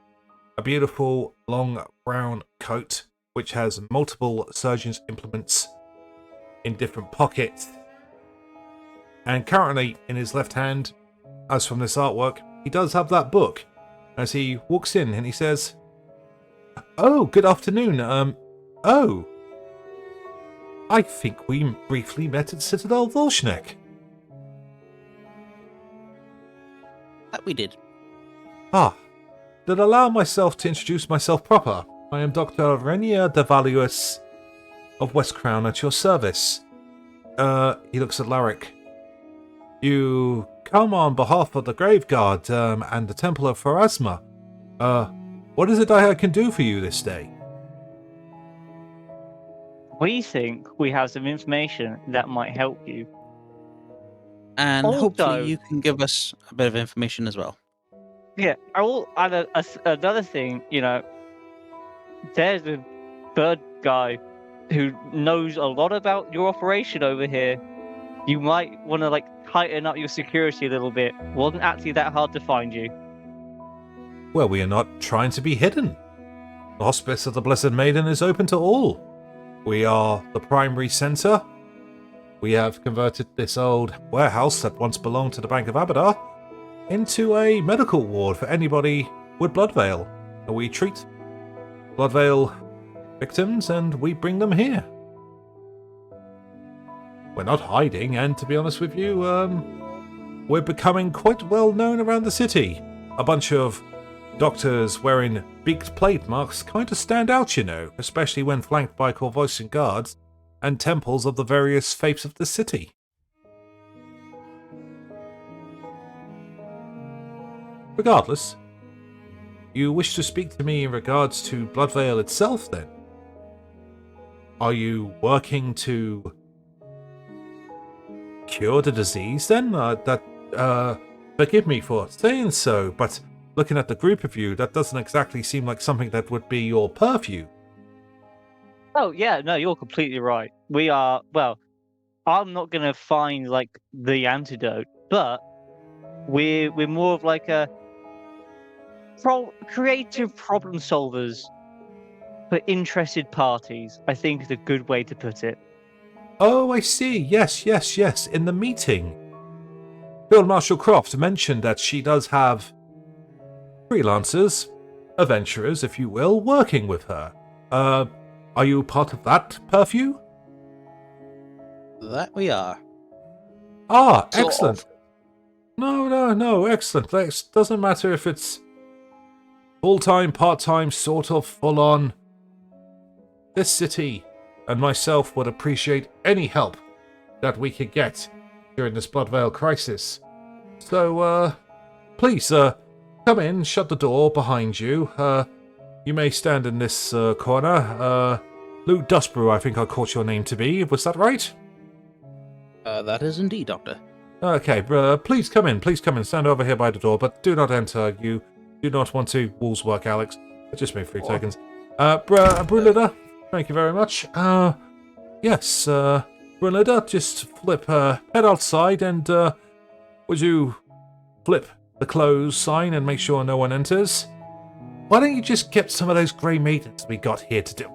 A beautiful long brown coat, which has multiple surgeon's implements in different pockets. And currently in his left hand, as from this artwork, he does have that book. As he walks in and he says, "Oh, good afternoon. Oh. I think we briefly met at Citadel Volshnek." That we did. Ah, did allow myself to introduce myself proper. I am Dr. Renier Devaluus of West Crown at your service. He looks at Larric. You come on behalf of the Graveguard and the Temple of Pharasma. What is it I can do for you this day? We think we have some information that might help you. And Also- hopefully you can give us a bit of information as well. Yeah. Another thing, there's a bird guy who knows a lot about your operation over here. You might want to tighten up your security a little bit. Wasn't actually that hard to find you. Well, we are not trying to be hidden. The Hospice of the Blessed Maiden is open to all. We are the primary centre. We have converted this old warehouse that once belonged to the Bank of Abadar into a medical ward for anybody with blood veil. We treat blood veil victims and we bring them here. We're not hiding, and to be honest with you, we're becoming quite well known around the city. A bunch of doctors wearing beaked plate marks kind of stand out, especially when flanked by Corvoisian guards and temples of the various faiths of the city. Regardless, you wish to speak to me in regards to Bloodvale itself, then? Are you working to cure the disease, then? Forgive me for saying so, but looking at the group of you, that doesn't exactly seem like something that would be your purview. Oh yeah, no, you're completely right. We are well. I'm not gonna find like the antidote, but we're more of like a creative problem solvers for interested parties. I think is a good way to put it. Oh, I see. Yes. In the meeting, Field Marshal Croft mentioned that she does have freelancers, adventurers, if you will, working with her. Are you part of that purview? That we are. Ah, Sort excellent. of. No, excellent. It doesn't matter if it's full-time, part-time, sort of, full-on. This city and myself would appreciate any help that we could get during this Bloodvale crisis. So, please, come in, shut the door behind you. You may stand in this corner. Luke Duskbrew, I think I caught your name to be. Was that right? That is indeed, Doctor. Okay, please come in. Stand over here by the door, but do not enter. You do not want to wool's work, Alex. Just move 3 tokens. Brunilda, thank you very much. Yes, Brunilda, just head outside and, would you flip the close sign and make sure no one enters? Why don't you just get some of those grey maidens we got here to do?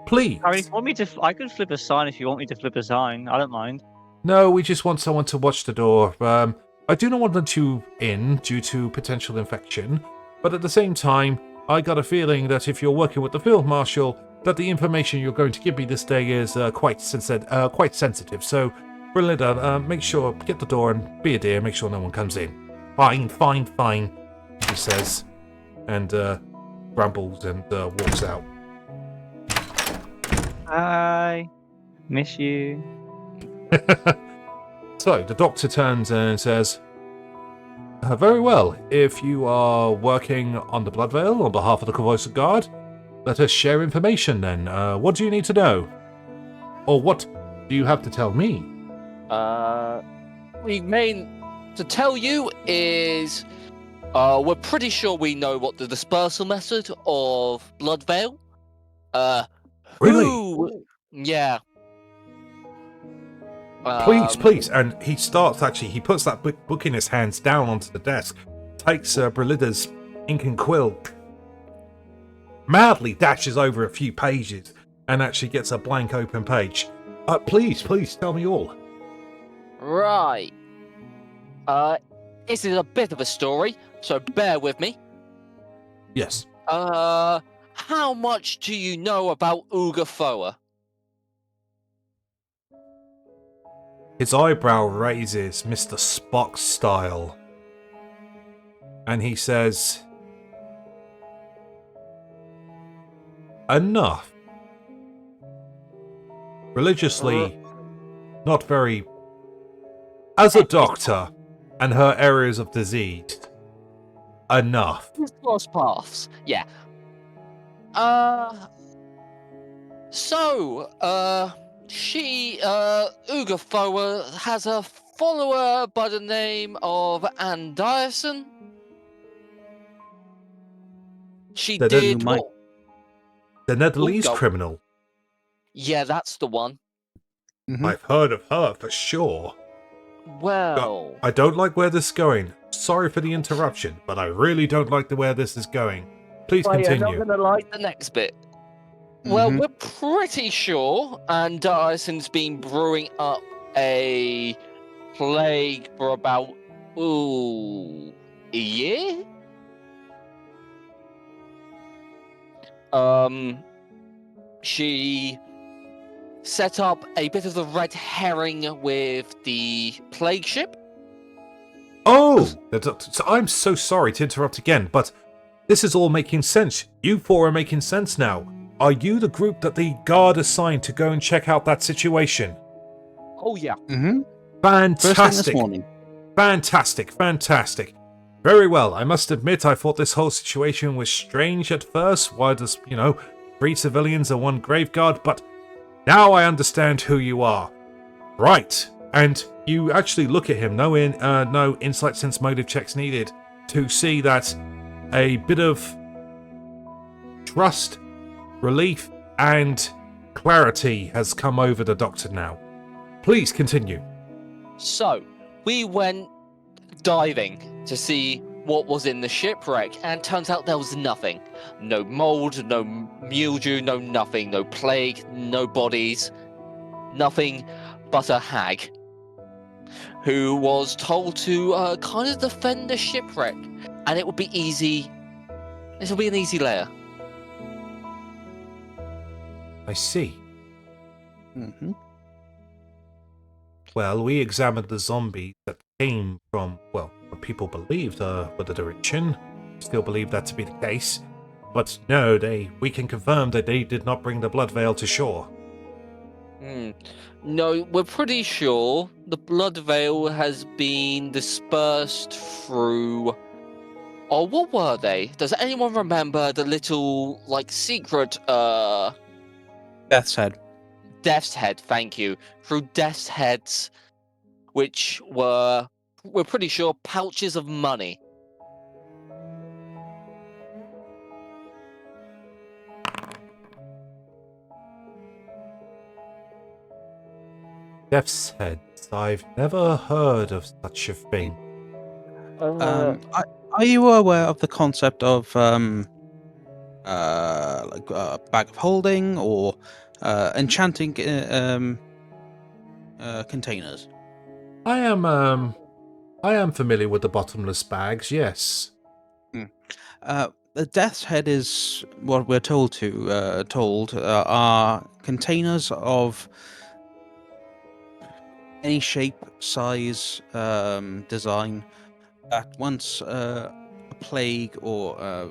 Please. I mean, if you want me to, I can flip a sign if you want me to flip a sign. I don't mind. No, we just want someone to watch the door. I do not want them to in due to potential infection, but at the same time, I got a feeling that if you're working with the Field Marshal, that the information you're going to give me this day is quite sensitive. So, Brunilda, make sure, get the door and be a dear, make sure no one comes in. Fine, she says, and grumbles and walks out. Hi, miss you. So, the doctor turns and says, very well, if you are working on the Bloodvale on behalf of the Corvosa Guard, let us share information then. What do you need to know? Or what do you have to tell me? We main to tell you is we're pretty sure we know what the dispersal method of Bloodvale. Really? Yeah. Please. And he puts that book in his hands down onto the desk, takes Brunilda's ink and quill, madly dashes over a few pages, and actually gets a blank open page. Please, tell me all. Right. This is a bit of a story, so bear with me. Yes. How much do you know about Ugafoa? His eyebrow raises, Mr. Spock style. And he says, enough. Religiously, not very. As a doctor, and her areas of disease, enough. Cross paths, yeah. Ugafoa has a follower by the name of Anderson. She The did Netherlands- what? The Netherlands go. criminal. Yeah, that's the one. Mhm. I've heard of her for sure. Well, I don't like where this is going. Sorry for the interruption, but I really don't like the where this is going. Please well, you're continue. not gonna like the next bit. Well, Mhm. we're pretty sure Anderson's been brewing up a plague for about a year. She set up a bit of the red herring with the plague ship. Oh! I'm so sorry to interrupt again, but this is all making sense. You four are making sense now. Are you the group that the guard assigned to go and check out that situation? Oh yeah. Mm-hmm. First thing this Fantastic. morning. Fantastic. Very well. I must admit I thought this whole situation was strange at first. Why does, 3 civilians and 1 graveguard, but now I understand who you are. Right. And you actually look at him, no insight sense motive checks needed, to see that a bit of trust, relief, and clarity has come over the doctor now. Please continue. So, we went diving to see what was in the shipwreck, and turns out there was nothing. No mold, no mildew, no nothing, no plague, no bodies, nothing but a hag who was told to kind of defend the shipwreck, and it would be easy. This will be an easy layer. I see. Mm-hmm. Well, we examined the zombies that came from, what people believed were the direction. Still believe that to be the case. But no, we can confirm that they did not bring the blood veil to shore. No, we're pretty sure the blood veil has been dispersed through... Oh, what were they? Does anyone remember the little, secret, Death's Head. Death's Head, thank you. Through Death's Heads, which we're pretty sure, pouches of money. Death's Heads. I've never heard of such a thing. Are you aware of the concept of like a bag of holding or enchanting containers? I am familiar with the bottomless bags, yes. The Death's Head is what we're told are containers of any shape, size, design that once a plague or a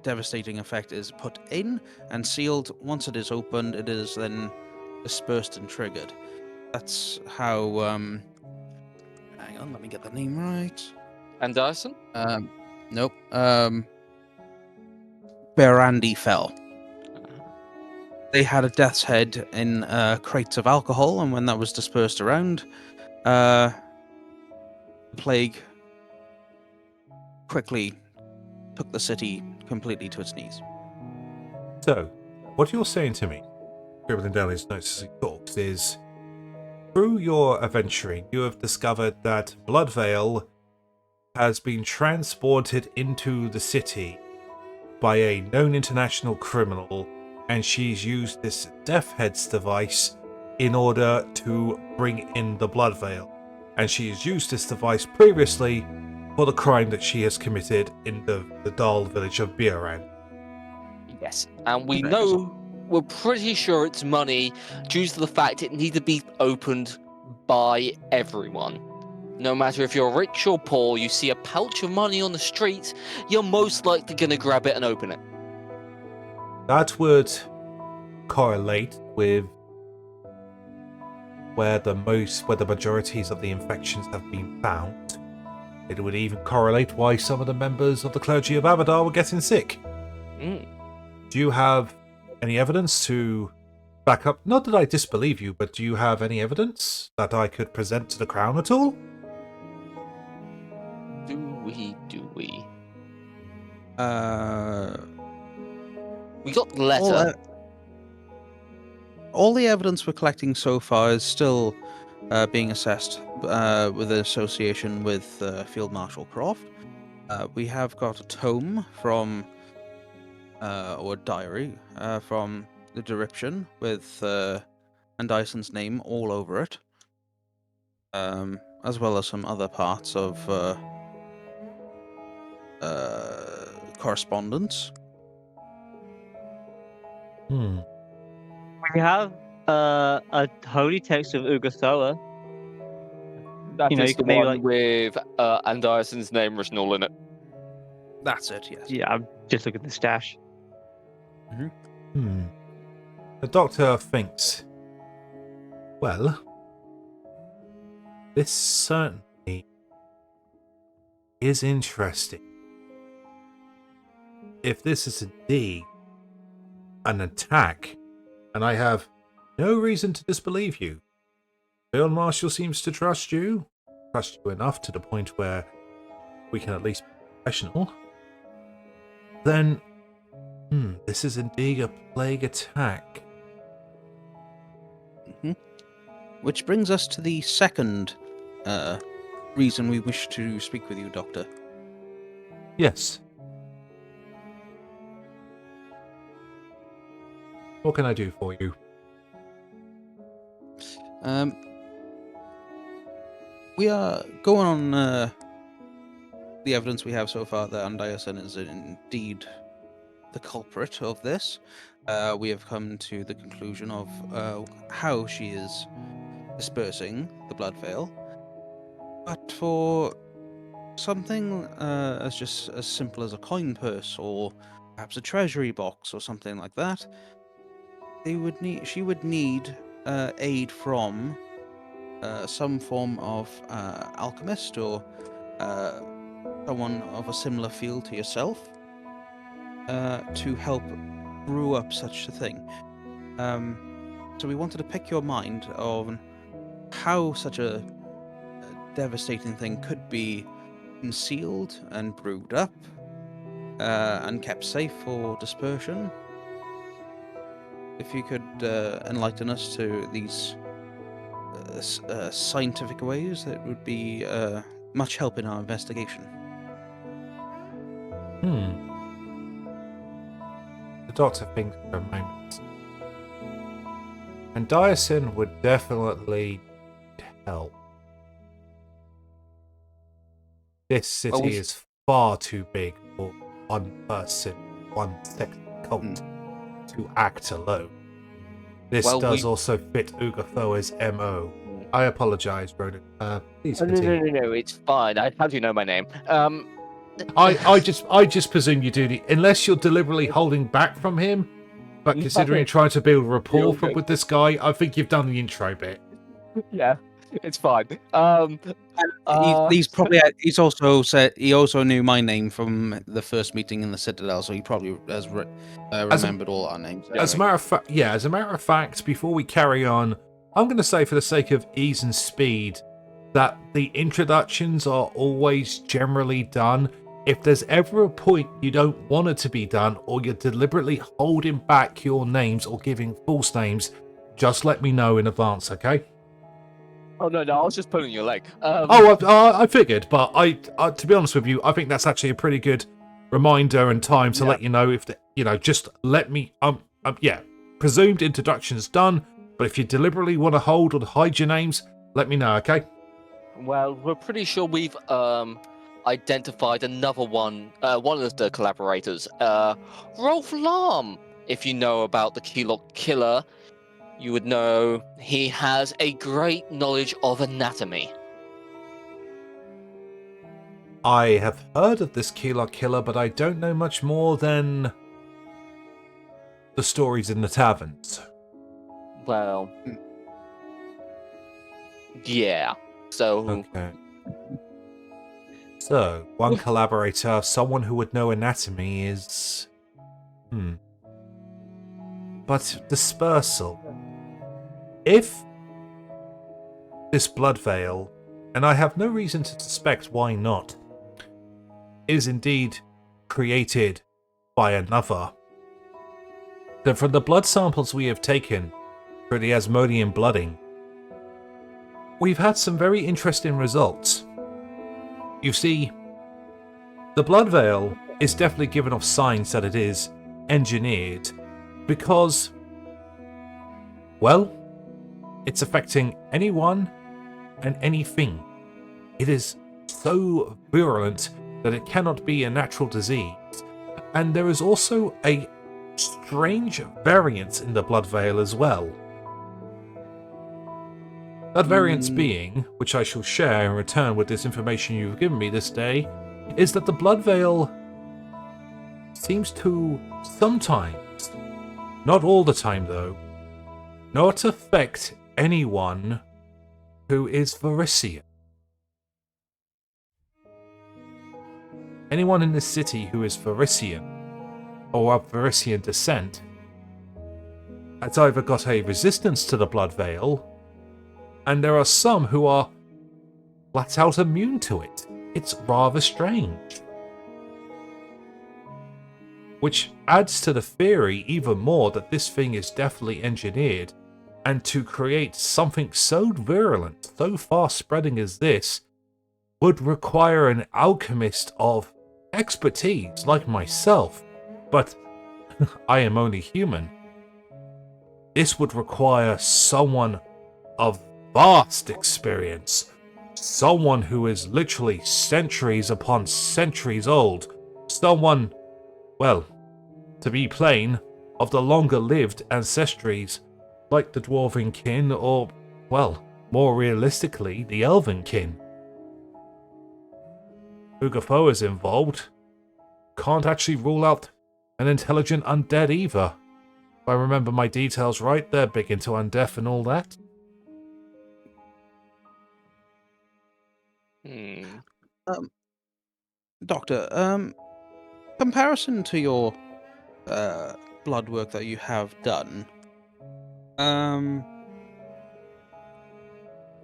devastating effect is put in and sealed, once it is opened, it is then dispersed and triggered. That's how. Hang on, let me get the name right. And Dyson? Nope. Berandi fell. They had a death's head in crates of alcohol, and when that was dispersed around, the plague quickly took the city completely to its knees. So, what you're saying to me, scribbling down his notes as he talks, is through your adventuring, you have discovered that Bloodveil has been transported into the city by a known international criminal, and she's used this Death Heads device in order to bring in the Blood Veil. And she has used this device previously for the crime that she has committed in the Dahl village of Bioran. Yes, and we're pretty sure it's money due to the fact it needs to be opened by everyone. No matter if you're rich or poor, you see a pouch of money on the street, you're most likely going to grab it and open it. That would correlate with where the majorities of the infections have been found. It would even correlate why some of the members of the clergy of Avadar were getting sick. Do you have any evidence to back up? Not that I disbelieve you, but do you have any evidence that I could present to the Crown at all? Do we? We got the letter. All the evidence we're collecting so far is still being assessed with an association with Field Marshal Croft. We have got a tome from, or a diary from the Direction with Andyson's name all over it, as well as some other parts of correspondence. We have a holy text of Ugathoa. That you is the could maybe, one with Andyson's name written all in it. That's it, yes. Yeah, I'm just looking at the stash. The doctor thinks, well, this certainly is interesting. If this is indeed an attack, and I have no reason to disbelieve you, Field Marshal seems to trust you enough to the point where we can at least be professional, then this is indeed a plague attack. Which brings us to the second reason we wish to speak with you, Doctor. Yes. What can I do for you? We are going on the evidence we have so far that Andiasen is indeed the culprit of this. We have come to the conclusion of how she is dispersing the blood veil. But for something as simple as a coin purse or perhaps a treasury box or something like that, she would need aid from some form of alchemist or someone of a similar field to yourself to help brew up such a thing. So we wanted to pick your mind on how such a devastating thing could be concealed and brewed up and kept safe for dispersion. If you could enlighten us to these scientific ways, that would be much help in our investigation. The doctor thinks for a moment. And Diasin would definitely help. This city is far too big for one person, one sect cult to act alone. This does also fit Ugathoa's MO. I apologize, Ronan. Please continue. No, it's fine. How do you know my name? I just presume you do unless you're deliberately holding back from him. But considering trying to build rapport with this guy, I think you've done the intro bit. Yeah, it's fine. He's also said he also knew my name from the first meeting in the Citadel, so he probably has remembered all our names. As a matter of fact, before we carry on, I'm going to say for the sake of ease and speed that the introductions are always generally done. If there's ever a point you don't want it to be done, or you're deliberately holding back your names or giving false names, just let me know in advance, okay? Oh no, I was just pulling your leg. I figured, but I to be honest with you, I think that's actually a pretty good reminder and time to let you know if just let me. Presumed introductions done, but if you deliberately want to hold or hide your names, let me know, okay? Well, we're pretty sure we've identified another one of the collaborators, Rolf Lam. If you know about the Keylog Killer, you would know he has a great knowledge of anatomy. I have heard of this Keylog Killer, but I don't know much more than the stories in the taverns. Well, yeah. So okay. So, one collaborator, someone who would know anatomy is... But dispersal. If this blood veil, and I have no reason to suspect why not, is indeed created by another, then from the blood samples we have taken for the Asmodean blooding, we've had some very interesting results. You see, the blood veil is definitely giving off signs that it is engineered because, well, it's affecting anyone and anything. It is so virulent that it cannot be a natural disease. And there is also a strange variance in the blood veil as well. That variance being, which I shall share in return with this information you've given me this day, is that the blood veil seems to sometimes, not all the time though, not affect anyone who is Varisian. anyone in this city who is Varisian, or of Varisian descent, has either got a resistance to the Blood Veil, and there are some who are flat out immune to it. It's rather strange. Which adds to the theory even more that this thing is definitely engineered, and to create something so virulent, so fast spreading as this, would require an alchemist of expertise like myself. But I am only human. This would require someone of vast experience. Someone who is literally centuries upon centuries old. Someone, well, to be plain, of the longer-lived ancestries, like the Dwarven kin, or, well, more realistically, the Elven kin. Ugafo is involved. Can't actually rule out an intelligent undead either. If I remember my details right, they're big into undeath and all that. Doctor, comparison to your blood work that you have done,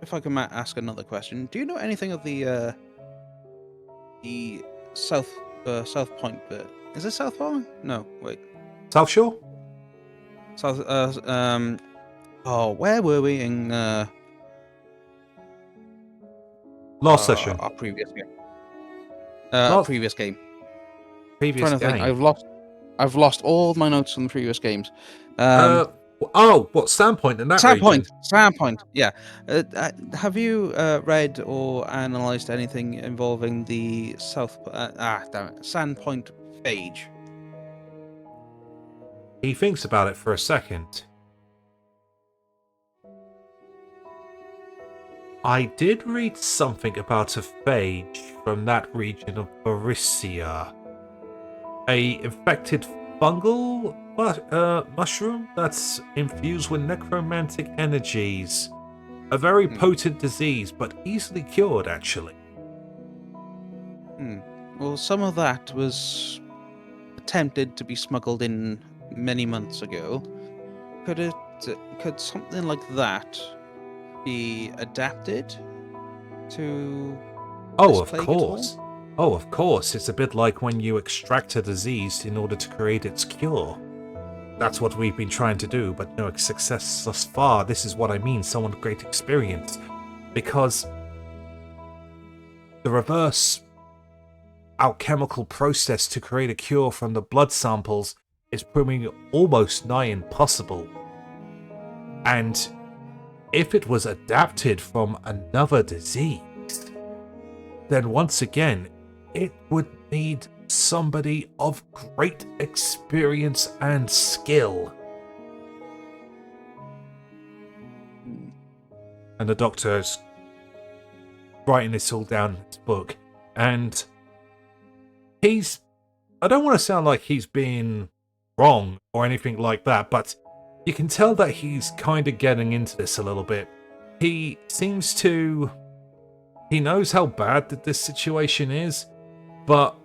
if I can ask another question, do you know anything of the South Point bit? Is it South Point? No, wait. South Shore? South. Oh, where were we in Last session. our previous game? Last- Previous game. Previous Trying to game. think. I've lost all my notes from the previous games. What Sandpoint in that region? Sandpoint. Yeah. Have you read or analysed anything involving the Sandpoint phage? He thinks about it for a second. I did read something about a phage from that region of Borussia. A infected fungal mushroom that's infused with necromantic energies. A very potent disease, but easily cured, actually. Well, some of that was attempted to be smuggled in many months ago. Could something like that be adapted to Oh, this of plague at all? course. Oh, of course. It's a bit like when you extract a disease in order to create its cure. That's what we've been trying to do, but no success thus far. This is what I mean, someone with great experience. Because the reverse alchemical process to create a cure from the blood samples is proving almost nigh impossible. And if it was adapted from another disease, then once again, it would need somebody of great experience and skill. And the doctor's writing this all down in his book, and I don't want to sound like he's being wrong or anything like that, but you can tell that he's kind of getting into this a little bit. He knows how bad that this situation is, but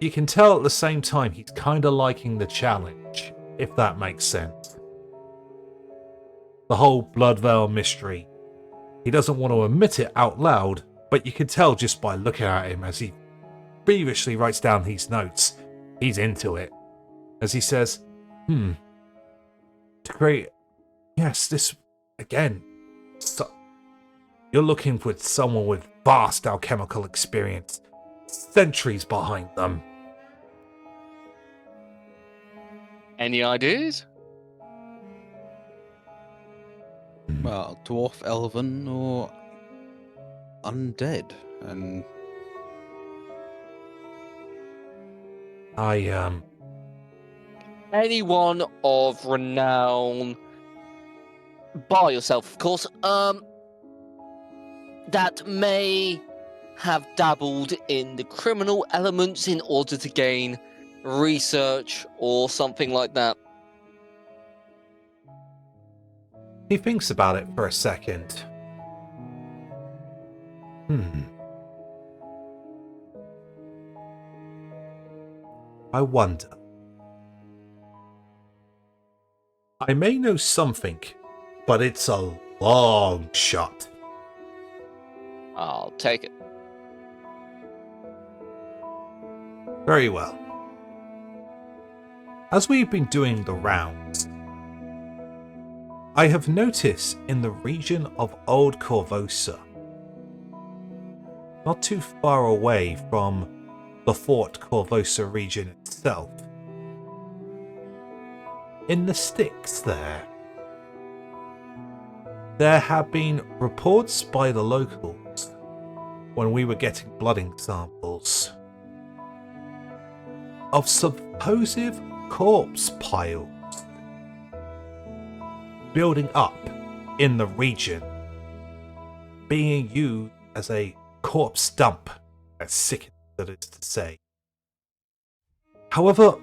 you can tell at the same time he's kind of liking the challenge, if that makes sense. The whole Blood Veil mystery. He doesn't want to admit it out loud, but you can tell just by looking at him as he feverishly writes down these notes. He's into it. As he says, to create... Yes, this... Again... You're looking for someone with vast alchemical experience. Centuries behind them. Any ideas? Well, dwarf, elven, or undead, and Anyone of renown, bar yourself, of course, that may have dabbled in the criminal elements in order to gain research or something like that. He thinks about it for a second. I wonder. I may know something, but it's a long shot. I'll take it. Very well. As we've been doing the rounds, I have noticed in the region of Old Corvosa, not too far away from the Fort Corvosa region itself, in the sticks there have been reports by the locals when we were getting blooding samples of supposed corpse piles building up in the region, being used as a corpse dump, as sick as it is to say. However,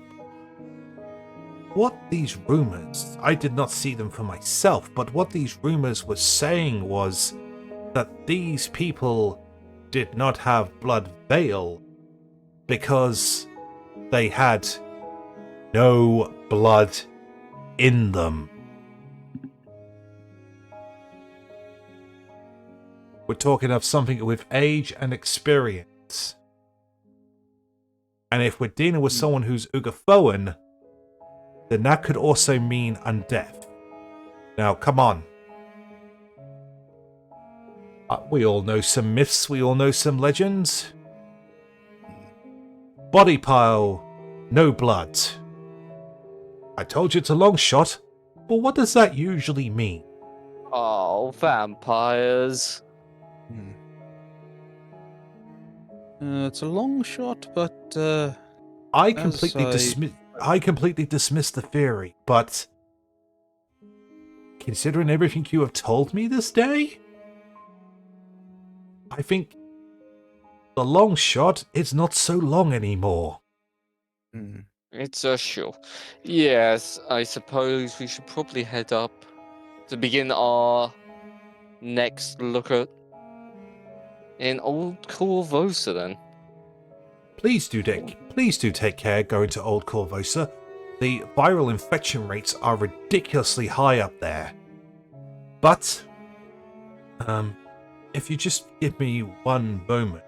what these rumours, I did not see them for myself, but what these rumours were saying was that these people did not have blood veil because they had no blood in them. We're talking of something with age and experience. And if we're dealing with someone who's Ugafoan, then that could also mean undeath. Now, come on. We all know some myths, we all know some legends. Body pile, no blood. I told you it's a long shot, but what does that usually mean? Oh, vampires. It's a long shot, but I completely dismiss the theory, but considering everything you have told me this day, I think the long shot is not so long anymore. It's a sure. Yes, I suppose we should probably head up to begin our next look at in Old Corvosa then. Please do take care going to Old Corvosa. The viral infection rates are ridiculously high up there. But, if you just give me one moment,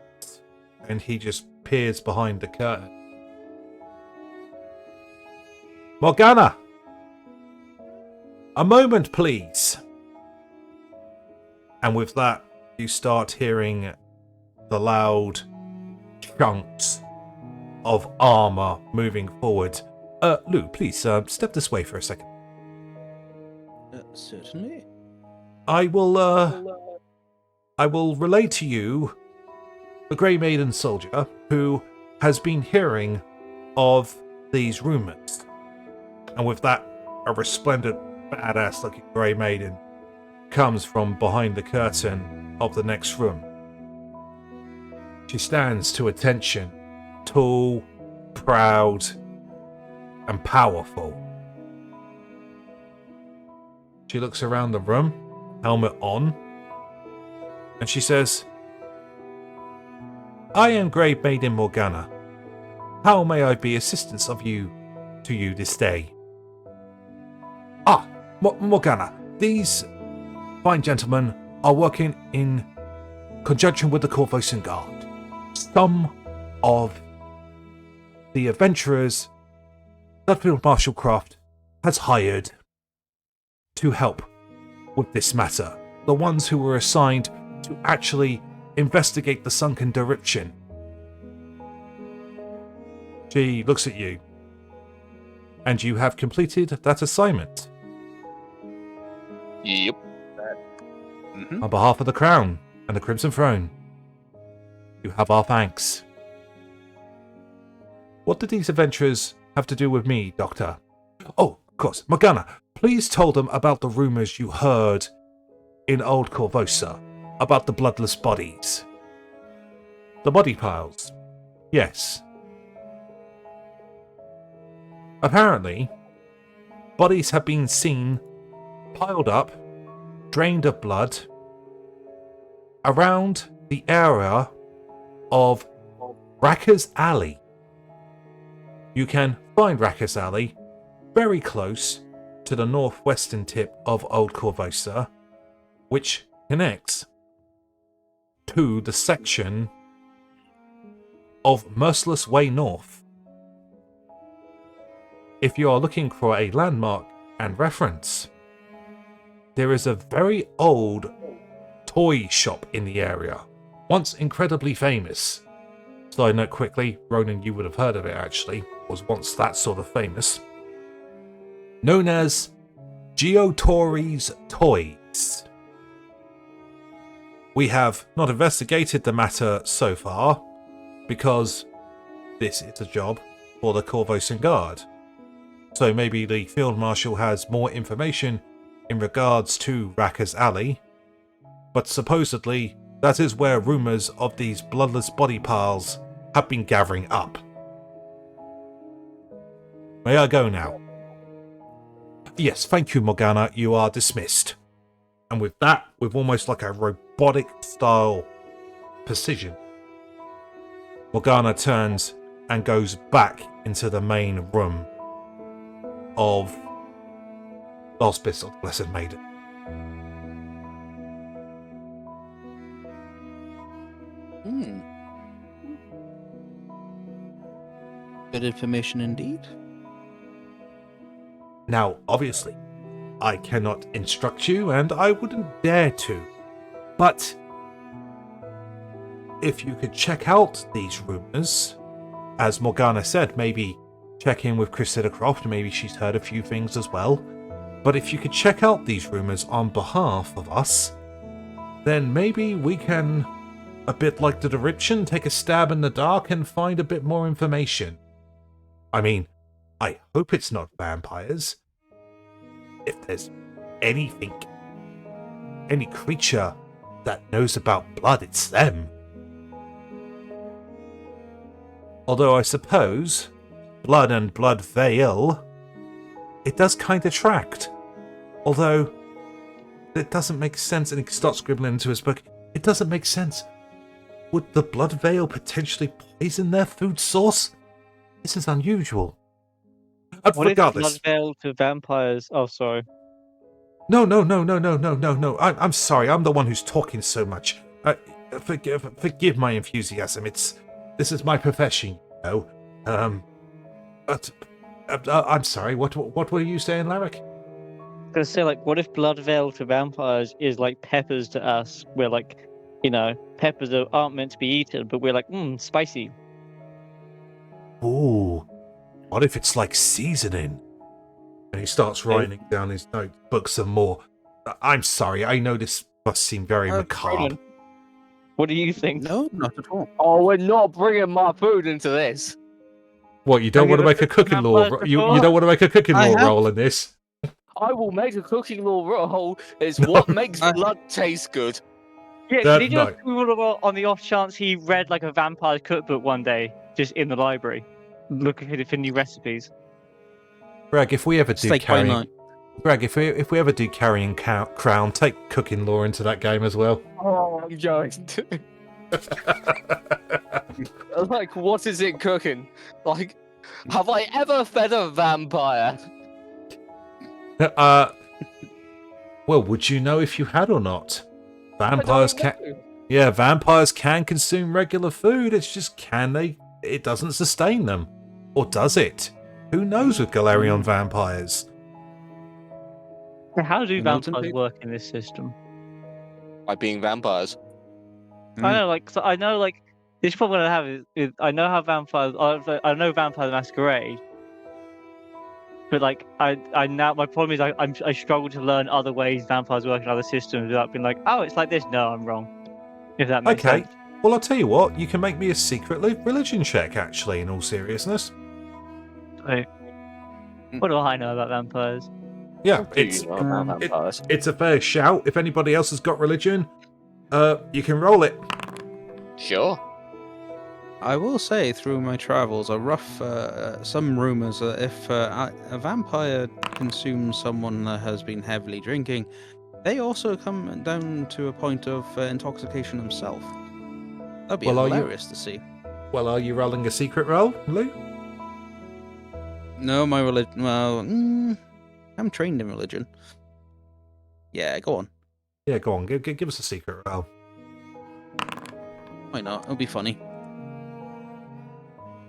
and he just peers behind the curtain. Morgana! A moment, please! And with that, you start hearing the loud chunks of armor moving forward. Lou, please, step this way for a second. Certainly. I will relay to you the Grey Maiden soldier who has been hearing of these rumors. And with that, a resplendent, badass-looking Grey Maiden comes from behind the curtain of the next room. She stands to attention, tall, proud, and powerful. She looks around the room, helmet on, and she says, I am Grey Maiden Morgana. How may I be assistance of you to you this day? Morgana, these fine gentlemen are working in conjunction with the Corvosan Guard. Some of the adventurers that Field Marshal Croft has hired to help with this matter. The ones who were assigned to actually investigate the sunken derriction. She looks at you. And you have completed that assignment. Yep. On behalf of the Crown and the Crimson Throne, you have our thanks. What did these adventurers have to do with me, Doctor? Oh, of course. Morgana, please tell them about the rumours you heard in Old Corvosa about the bloodless bodies. The body piles. Yes. Apparently, bodies have been seen piled up, drained of blood, around the area of Racker's Alley. you can find Rackus Alley very close to the northwestern tip of Old Corvosa, which connects to the section of Merciless Way North. If you are looking for a landmark and reference, there is a very old toy shop in the area, once incredibly famous. Side note quickly, Ronan, you would have heard of it actually, was once that sort of famous. Known as Geotori's Toys. We have not investigated the matter so far, because this is a job for the Corvosan Guard. So maybe the Field Marshal has more information in regards to Rackus Alley, but supposedly that is where rumours of these bloodless body piles have been gathering up. May I go now? Yes, thank you, Morgana, you are dismissed. And with that, with almost like a robotic style precision, Morgana turns and goes back into the main room of Auspice of the Blessed Maiden. Good information indeed. Now, obviously, I cannot instruct you, and I wouldn't dare to. But if you could check out these rumours, as Morgana said, maybe check in with Cressida Croft, maybe she's heard a few things as well. But if you could check out these rumours on behalf of us, then maybe we can, a bit like the Deription, take a stab in the dark and find a bit more information. I mean, I hope it's not vampires. If there's anything, any creature that knows about blood, it's them. Although I suppose blood and blood veil, it does kind of tract. Although it doesn't make sense, and he starts scribbling into his book. It doesn't make sense. Would the blood veil potentially poison their food source? This is unusual. What Regardless. if blood veil to vampires? Oh, sorry. No. I'm sorry. I'm the one who's talking so much. Forgive my enthusiasm. This is my profession, you know. I'm sorry. What were you saying, Larric? I was gonna say, like, what if blood veil to vampires is like peppers to us? We're like, you know, peppers aren't meant to be eaten, but we're like, spicy. Ooh. What if it's like seasoning? And he starts writing down his notebook some more. I'm sorry, I know this must seem very macabre. Ronan, what do you think? No, not at all. Oh, we're not bringing my food into this. What, you don't want to make a cooking law? You don't want to make a cooking law roll in this? I will make a cooking law roll. It's what makes blood taste good. Yeah, did he just on the off chance he read like a vampire cookbook one day, just in the library, looking for new recipes? Greg, if we ever do carrying, Greg, if we ever do carrying crown, take cooking law into that game as well. Oh, I'm going to. Like, what is it cooking? Like, have I ever fed a vampire? Well, would you know if you had or not? Vampires vampires can consume regular food. It's just it doesn't sustain them. Or does it? Who knows with Galarian vampires? How do vampires work in this system? By being vampires. I know, this problem I have is I know how vampires. I know Vampire the Masquerade, but like I now my problem is I struggle to learn other ways vampires work in other systems without being like, oh, it's like this. No, I'm wrong. If that makes sense. Okay. Well, I'll tell you what. You can make me a secret religion check. Actually, in all seriousness. What do I know about vampires? Yeah, it's a fair shout. If anybody else has got religion, you can roll it. Sure. I will say, through my travels, some rumours that if a vampire consumes someone that has been heavily drinking, they also come down to a point of intoxication themselves. That'd be hilarious to see. Well, are you rolling a secret roll, Lou? No, my religion. Well, I'm trained in religion. Yeah, go on. Yeah, go on. Give us a secret roll. Why not? It'll be funny.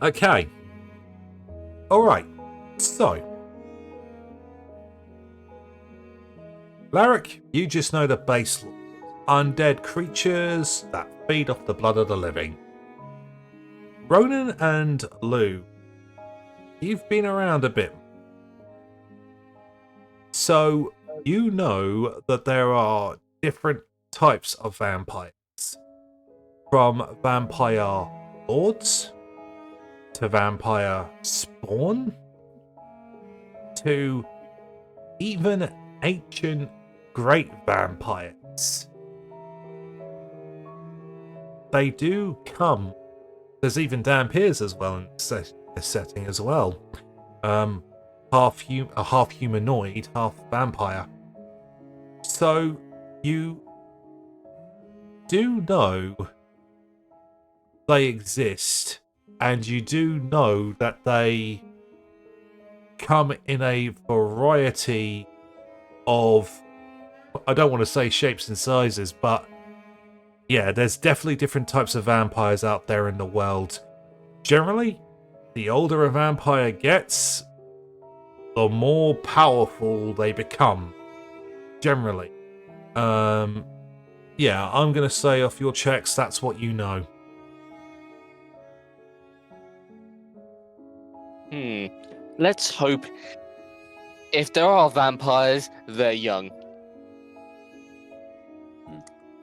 Okay. All right. So, Larric, you just know the base law. Undead creatures that feed off the blood of the living. Ronan and Lou, you've been around a bit. So, you know that there are different types of vampires. From vampire lords, to vampire spawn, to even ancient great vampires. They do come. There's even Dampiers as well in this setting as well. Half humanoid, half vampire. So you do know they exist, and you do know that they come in a variety of, I don't want to say shapes and sizes, but yeah, there's definitely different types of vampires out there in the world. Generally, the older a vampire gets, the more powerful they become. Generally. Yeah, I'm going to say off your checks, that's what you know. Let's hope if there are vampires, they're young.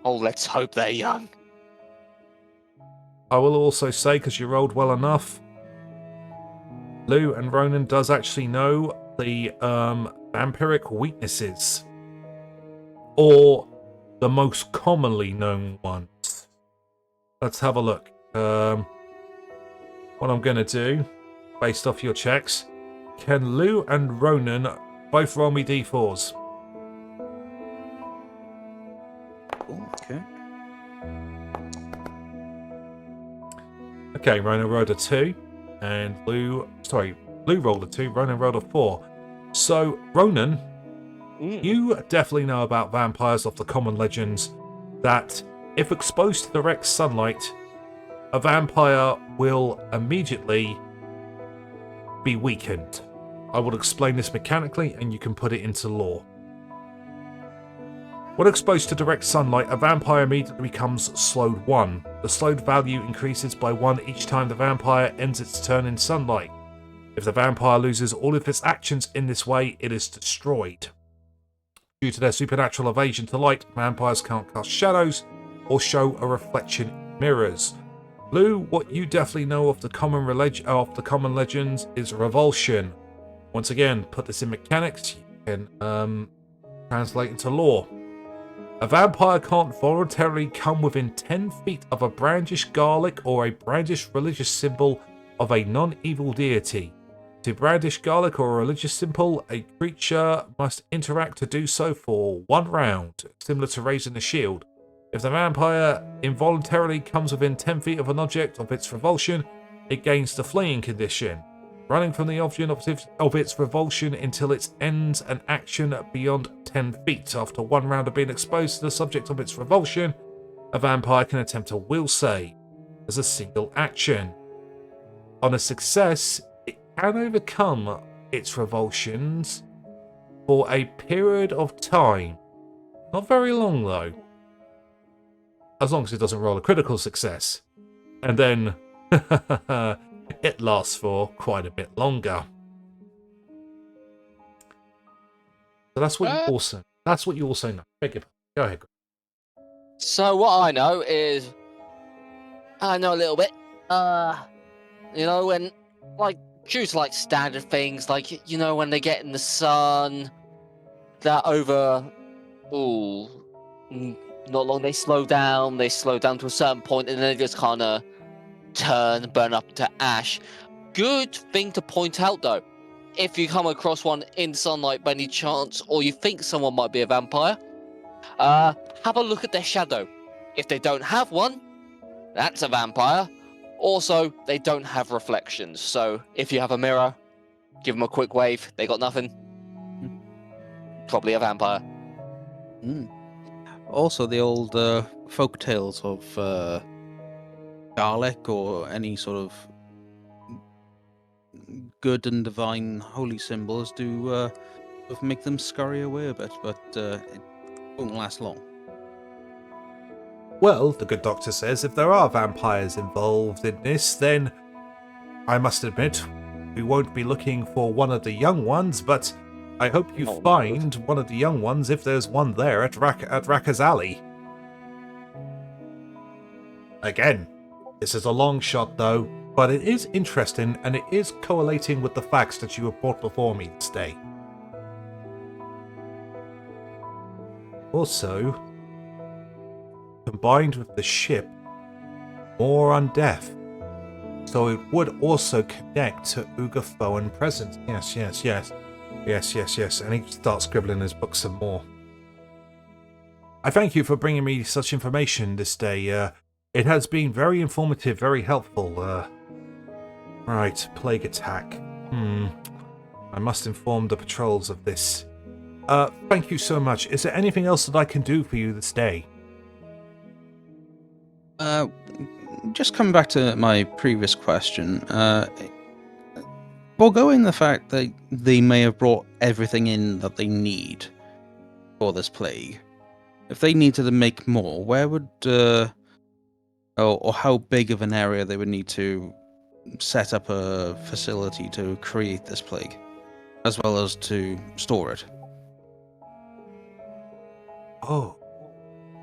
Oh, let's hope they're young. I will also say, because you rolled well enough, Lou and Ronan does actually know the vampiric weaknesses. Or the most commonly known ones. Let's have a look. What I'm going to do, based off your checks, can Lou and Ronan both roll me d4s? Okay. Okay, Ronan rolled a 2, and Lou rolled a 2, Ronan rolled a 4. So, Ronan, you definitely know about vampires off the common legends that, if exposed to direct sunlight, a vampire will immediately be weakened. I will explain this mechanically, and you can put it into lore. When exposed to direct sunlight, a vampire immediately becomes slowed 1. The slowed value increases by 1 each time the vampire ends its turn in sunlight. If the vampire loses all of its actions in this way, it is destroyed. Due to their supernatural evasion to light, vampires can't cast shadows or show a reflection in mirrors. Lou, what you definitely know of the common legends is revulsion. Once again, put this in mechanics, you can translate into lore. A vampire can't voluntarily come within 10 feet of a brandished garlic or a brandished religious symbol of a non-evil deity. To brandish garlic or a religious symbol, a creature must interact to do so for 1 round, similar to raising a shield. If the vampire involuntarily comes within 10 feet of an object of its revulsion, it gains the fleeing condition, running from the object of its revulsion until it ends an action beyond 10 feet. After 1 round of being exposed to the subject of its revulsion, a vampire can attempt a will save as a single action. On a success, it can overcome its revulsions for a period of time. Not very long, though. As long as it doesn't roll a critical success. And then it lasts for quite a bit longer. So that's what you also know. Beg your pardon. Go ahead. So what I know is, I know a little bit. When choose standard things, when they get in the sun, that over, not long they slow down to a certain point, and then they just kind of turn, burn up to ash. Good thing to point out though, if you come across one in sunlight by any chance, or you think someone might be a vampire, have a look at their shadow. If they don't have one, that's a vampire. Also, they don't have reflections, so if you have a mirror, Give them a quick wave. They got nothing. Probably a vampire. Also, the old folk tales of garlic or any sort of good and divine holy symbols do make them scurry away a bit, but it won't last long. Well, the good doctor says if there are vampires involved in this, then I must admit we won't be looking for one of the young ones, but I hope you find one of the young ones if there's one there at Raka's Alley. Again, this is a long shot though, but it is interesting and it is correlating with the facts that you have brought before me this day. Also, combined with the ship, more undeath. So it would also connect to Ugafoan presence. Yes. And he starts scribbling his book some more. I thank you for bringing me such information this day. It has been very informative, very helpful. Right, plague attack. I must inform the patrols of this. Thank you so much. Is there anything else that I can do for you this day? Just coming back to my previous question, foregoing the fact that they may have brought everything in that they need for this plague, if they needed to make more, where would, or how big of an area they would need to set up a facility to create this plague, as well as to store it? Oh,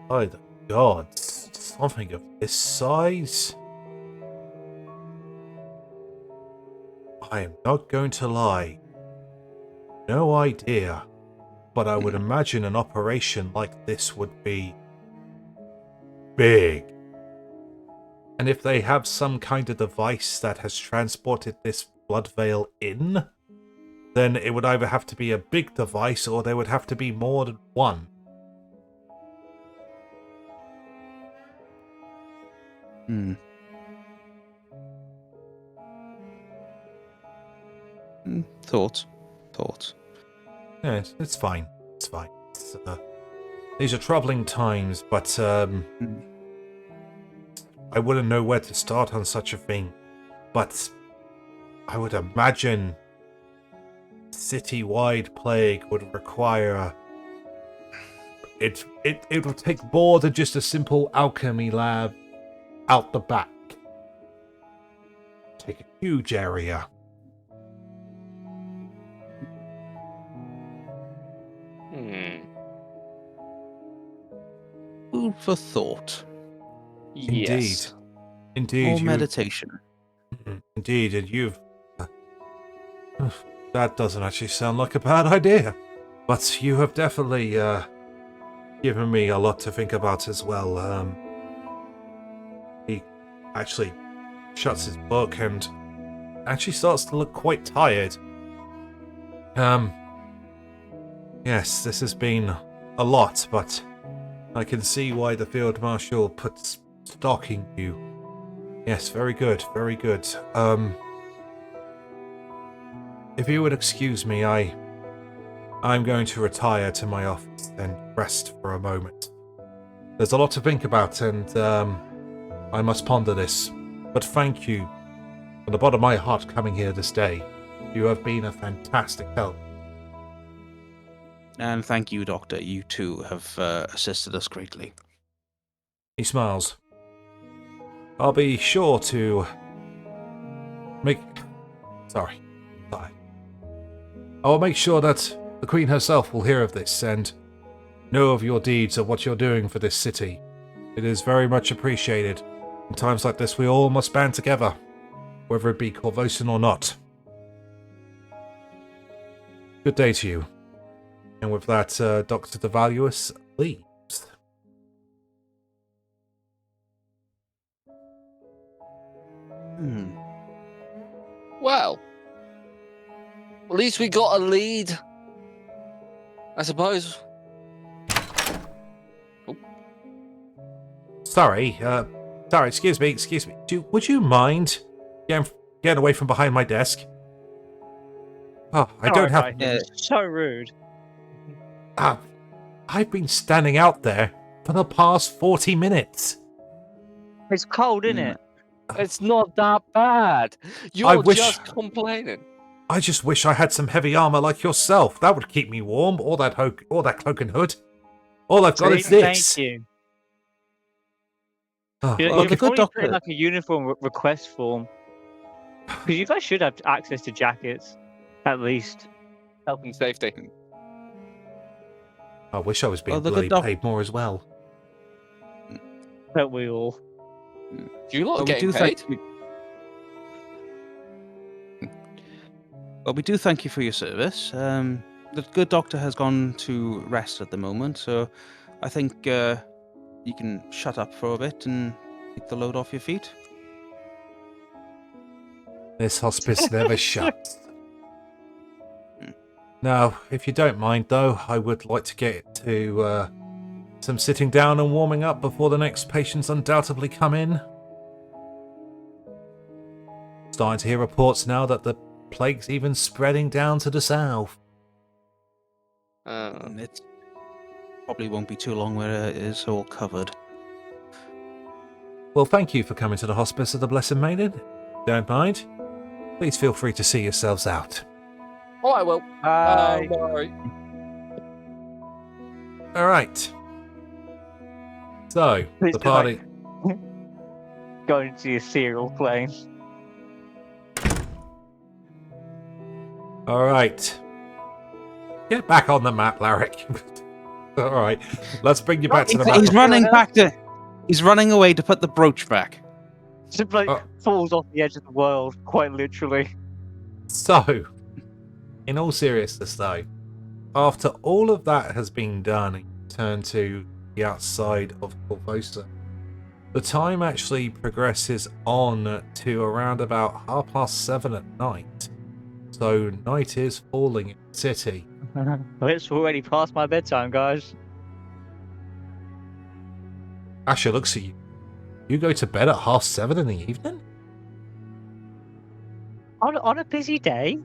by the gods. Something of this size? I am not going to lie. No idea. But I would imagine an operation like this would be big. And if they have some kind of device that has transported this blood veil in, then it would either have to be a big device or there would have to be more than one. Thoughts? Yes, it's fine. It's fine. These are troubling times, but I wouldn't know where to start on such a thing. But I would imagine city-wide plague would require it would take more than just a simple alchemy lab out the back. Take a huge area. Food for thought. Yes. Indeed. Or meditation. Indeed, and you've... that doesn't actually sound like a bad idea. But you have definitely given me a lot to think about as well. He actually shuts his book and actually starts to look quite tired. Yes, this has been a lot, but I can see why the Field Marshal puts stalking you. Yes, very good, very good. If you would excuse me, I'm going to retire to my office and rest for a moment. There's a lot to think about, and I must ponder this. But thank you from the bottom of my heart coming here this day. You have been a fantastic help. And thank you, Doctor. You too have assisted us greatly. He smiles. I'll be sure to make... Sorry. I will make sure that the Queen herself will hear of this and know of your deeds of what you're doing for this city. It is very much appreciated. In times like this, we all must band together, whether it be Corvosan or not. Good day to you. And with that, Dr. DeValuis leaves. Well, at least we got a lead, I suppose. Oh. Sorry, excuse me. Would you mind getting away from behind my desk? Oh, I don't have. So rude. I've been standing out there for the past 40 minutes. It's cold, isn't it? It's not that bad. You're just complaining. I just wish I had some heavy armor like yourself. That would keep me warm. Or that cloak and hood. All I've got is this. Thank you. Oh, You're probably putting like a uniform request form. Because you guys should have access to jackets, at least. Health and safety. I wish I was being bloody paid more as well. Don't we all? Do you lot getting paid? Well, we do thank you for your service. The good doctor has gone to rest at the moment, so I think you can shut up for a bit and take the load off your feet. This hospice never shuts. Now, if you don't mind, though, I would like to get to some sitting down and warming up before the next patients undoubtedly come in. Starting to hear reports now that the plague's even spreading down to the south. It probably won't be too long where it is all covered. Well, thank you for coming to the Hospice of the Blessed Maiden. Don't mind. Please feel free to see yourselves out. Oh, I will. Bye. Bye. All right. So, Please the do party... Going to see a serial plane. All right. Get back on the map, Larric. All right. Let's bring you back to the map. He's running back to... He's running away to put the brooch back. Just like falls off the edge of the world, quite literally. So, in all seriousness, though, after all of that has been done, and you turn to the outside of Corvosa, the time actually progresses on to around about 7:30 at night. So, night is falling in the city. Well, it's already past my bedtime, guys. Asher looks at you. You go to bed at 7:30 in the evening? On a busy day?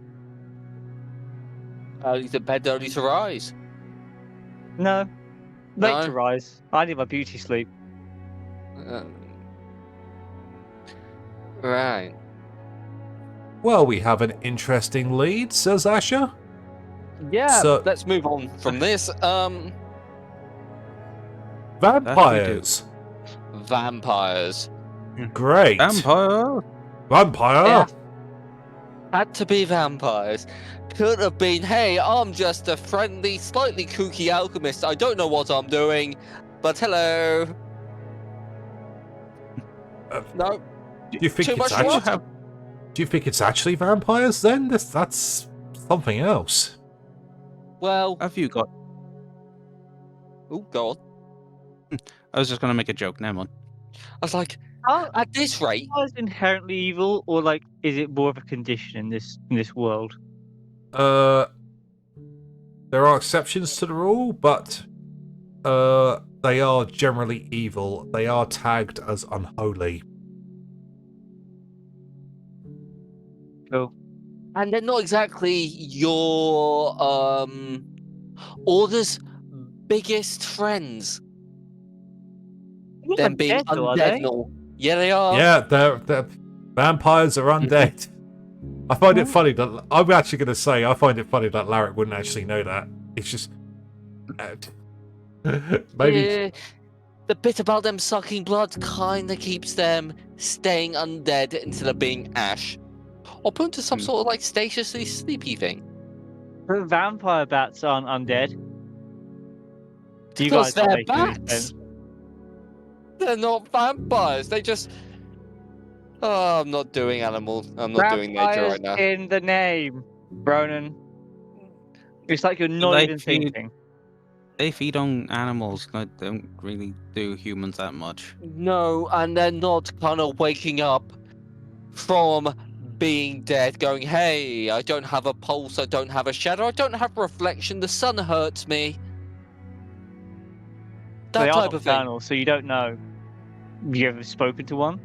Early to bed, early to rise. No. Late No? to rise. I need my beauty sleep. Right. Well, we have an interesting lead, says Asher. Yeah, So- let's move on from this. Vampires. Vampires. Great. Vampire! Vampire? Yeah. Had to be vampires. Could have been, hey, I'm just a friendly, slightly kooky alchemist. I don't know what I'm doing, but hello. No. Do you think Too it's much actually? work? Do you think it's actually vampires then? That's something else. Well, Have you got... oh, go on. I was just going to make a joke, never mind. I was like, Are at this rate, vampires inherently evil, or like, is it more of a condition in this world? There are exceptions to the rule, but they are generally evil. They are tagged as unholy. Cool. and they're not exactly your order's biggest friends. Them being Undead, though, are undead they? and all. Yeah, they are. Yeah, they're vampires are undead. I find it funny that I'm actually going to say I find it funny that Larric wouldn't actually know that. It's just maybe. Yeah, the bit about them sucking blood kind of keeps them staying undead instead of being ash, or put into some sort of like statiously sleepy thing. But vampire bats aren't undead. You Because guys are they're making any bats. sense. They're not vampires. They just. Oh, I'm not doing animals. I'm not doing nature Vampires right now. in the name, Ronan. It's like you're not they even feed- thinking. They feed on animals. They don't really do humans that much. No, and they're not kind of waking up from being dead, going, hey, I don't have a pulse, I don't have a shadow, I don't have reflection, the sun hurts me. That They are type of thing. nocturnal, so you don't know. Have you ever spoken to one?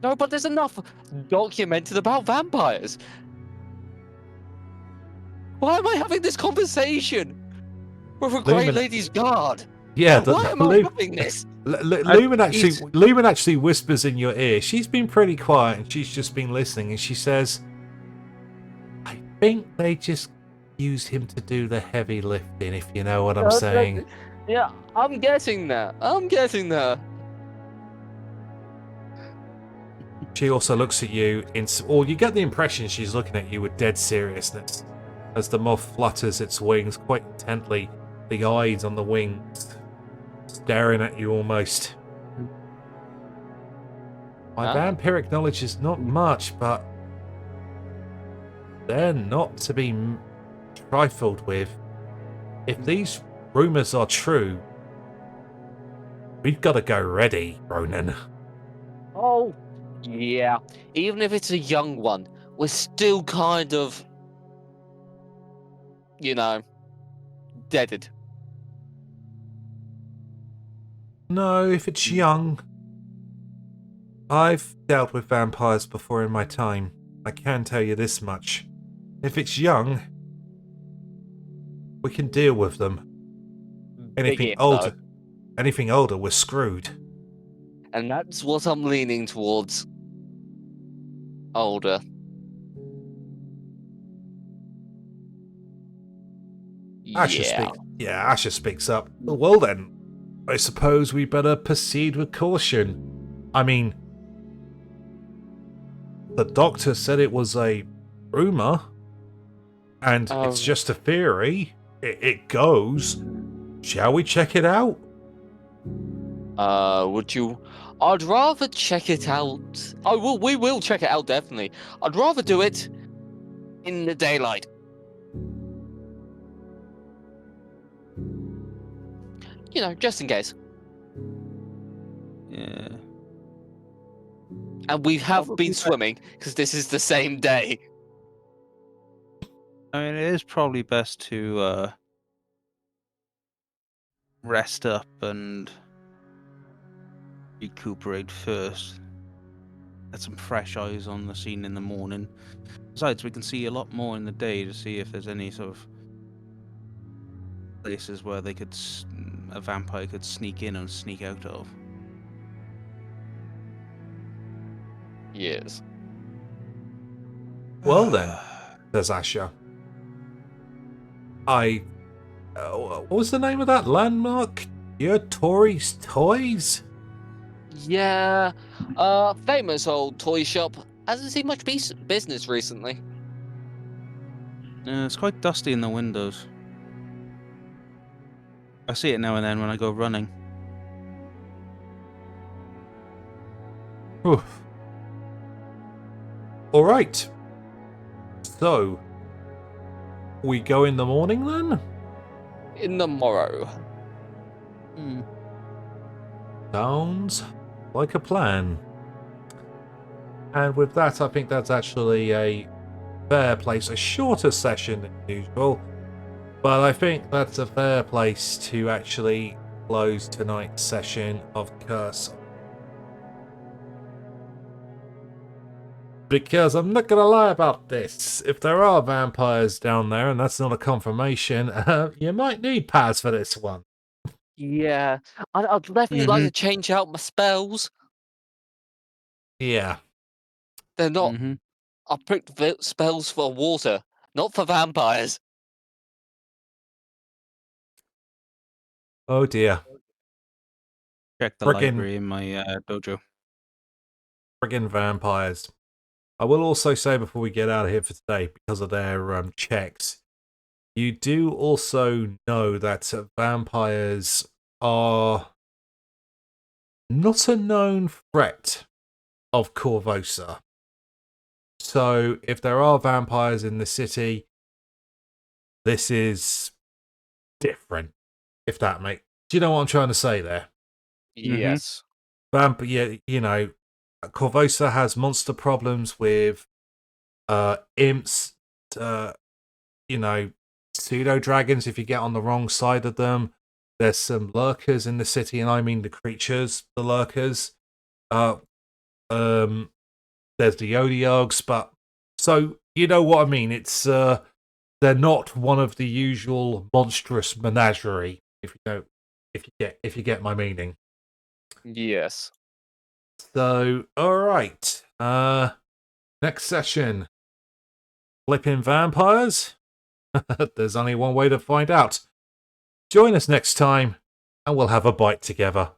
No, but there's enough documented about vampires. Why am I having this conversation with a Grey Lumen- Lady's guard? Yeah, Why am I having this? Lumen actually whispers in your ear. She's been pretty quiet and she's just been listening, and she says, I think they just used him to do the heavy lifting, if you know what I'm saying. Yeah, I'm getting that. She also looks at you, or you get the impression she's looking at you with dead seriousness as the moth flutters its wings quite intently, the eyes on the wings staring at you almost. My vampiric knowledge is not much, but they're not to be trifled with. If these rumors are true, we've got to go ready, Ronan. Oh, yeah. Even if it's a young one, we're still kind of, deaded. No, if it's young. I've dealt with vampires before in my time. I can tell you this much. If it's young, we can deal with them. Anything older, we're screwed. And that's what I'm leaning towards. Older. Asher speaks up. Well then, I suppose we better proceed with caution. I mean, the doctor said it was a rumor, and it's just a theory. It goes. Shall we check it out? Would you? I'd rather check it out. We will check it out, definitely. I'd rather do it in the daylight. Just in case. Yeah. And we have been swimming, because this is the same day. I mean, it is probably best to rest up and recuperate first. Get some fresh eyes on the scene in the morning. Besides, we can see a lot more in the day to see if there's any sort of places where a vampire could sneak in and sneak out of. Yes. Well then, says Asher. What was the name of that landmark? Your Tory's Toys? Yeah. Famous old toy shop. Hasn't seen much business recently. It's quite dusty in the windows. I see it now and then when I go running. Oof. All right. So, we go in the morning then? In the morrow. Sounds like a plan. And with that, I think that's actually a fair place, a shorter session than usual, but I think that's a fair place to actually close tonight's session of Curse. Because I'm not going to lie about this, if there are vampires down there and that's not a confirmation, you might need Paz for this one. Yeah, I'd definitely like to change out my spells. Yeah. They're not. I picked spells for water, not for vampires. Oh dear. Check the library in my dojo. Friggin' vampires. I will also say before we get out of here for today, because of their checks, you do also know that vampires are not a known threat of Corvosa. So if there are vampires in the city, this is different. If that makes... Do you know what I'm trying to say there? Yes. Corvosa has monster problems with imps, pseudo-dragons if you get on the wrong side of them. There's some lurkers in the city, and I mean the creatures, the lurkers. There's the Odiogs, but... So, you know what I mean. It's they're not one of the usual monstrous menagerie. If you get my meaning. Yes. So, all right. Next session. Flipping vampires? There's only one way to find out. Join us next time, and we'll have a bite together.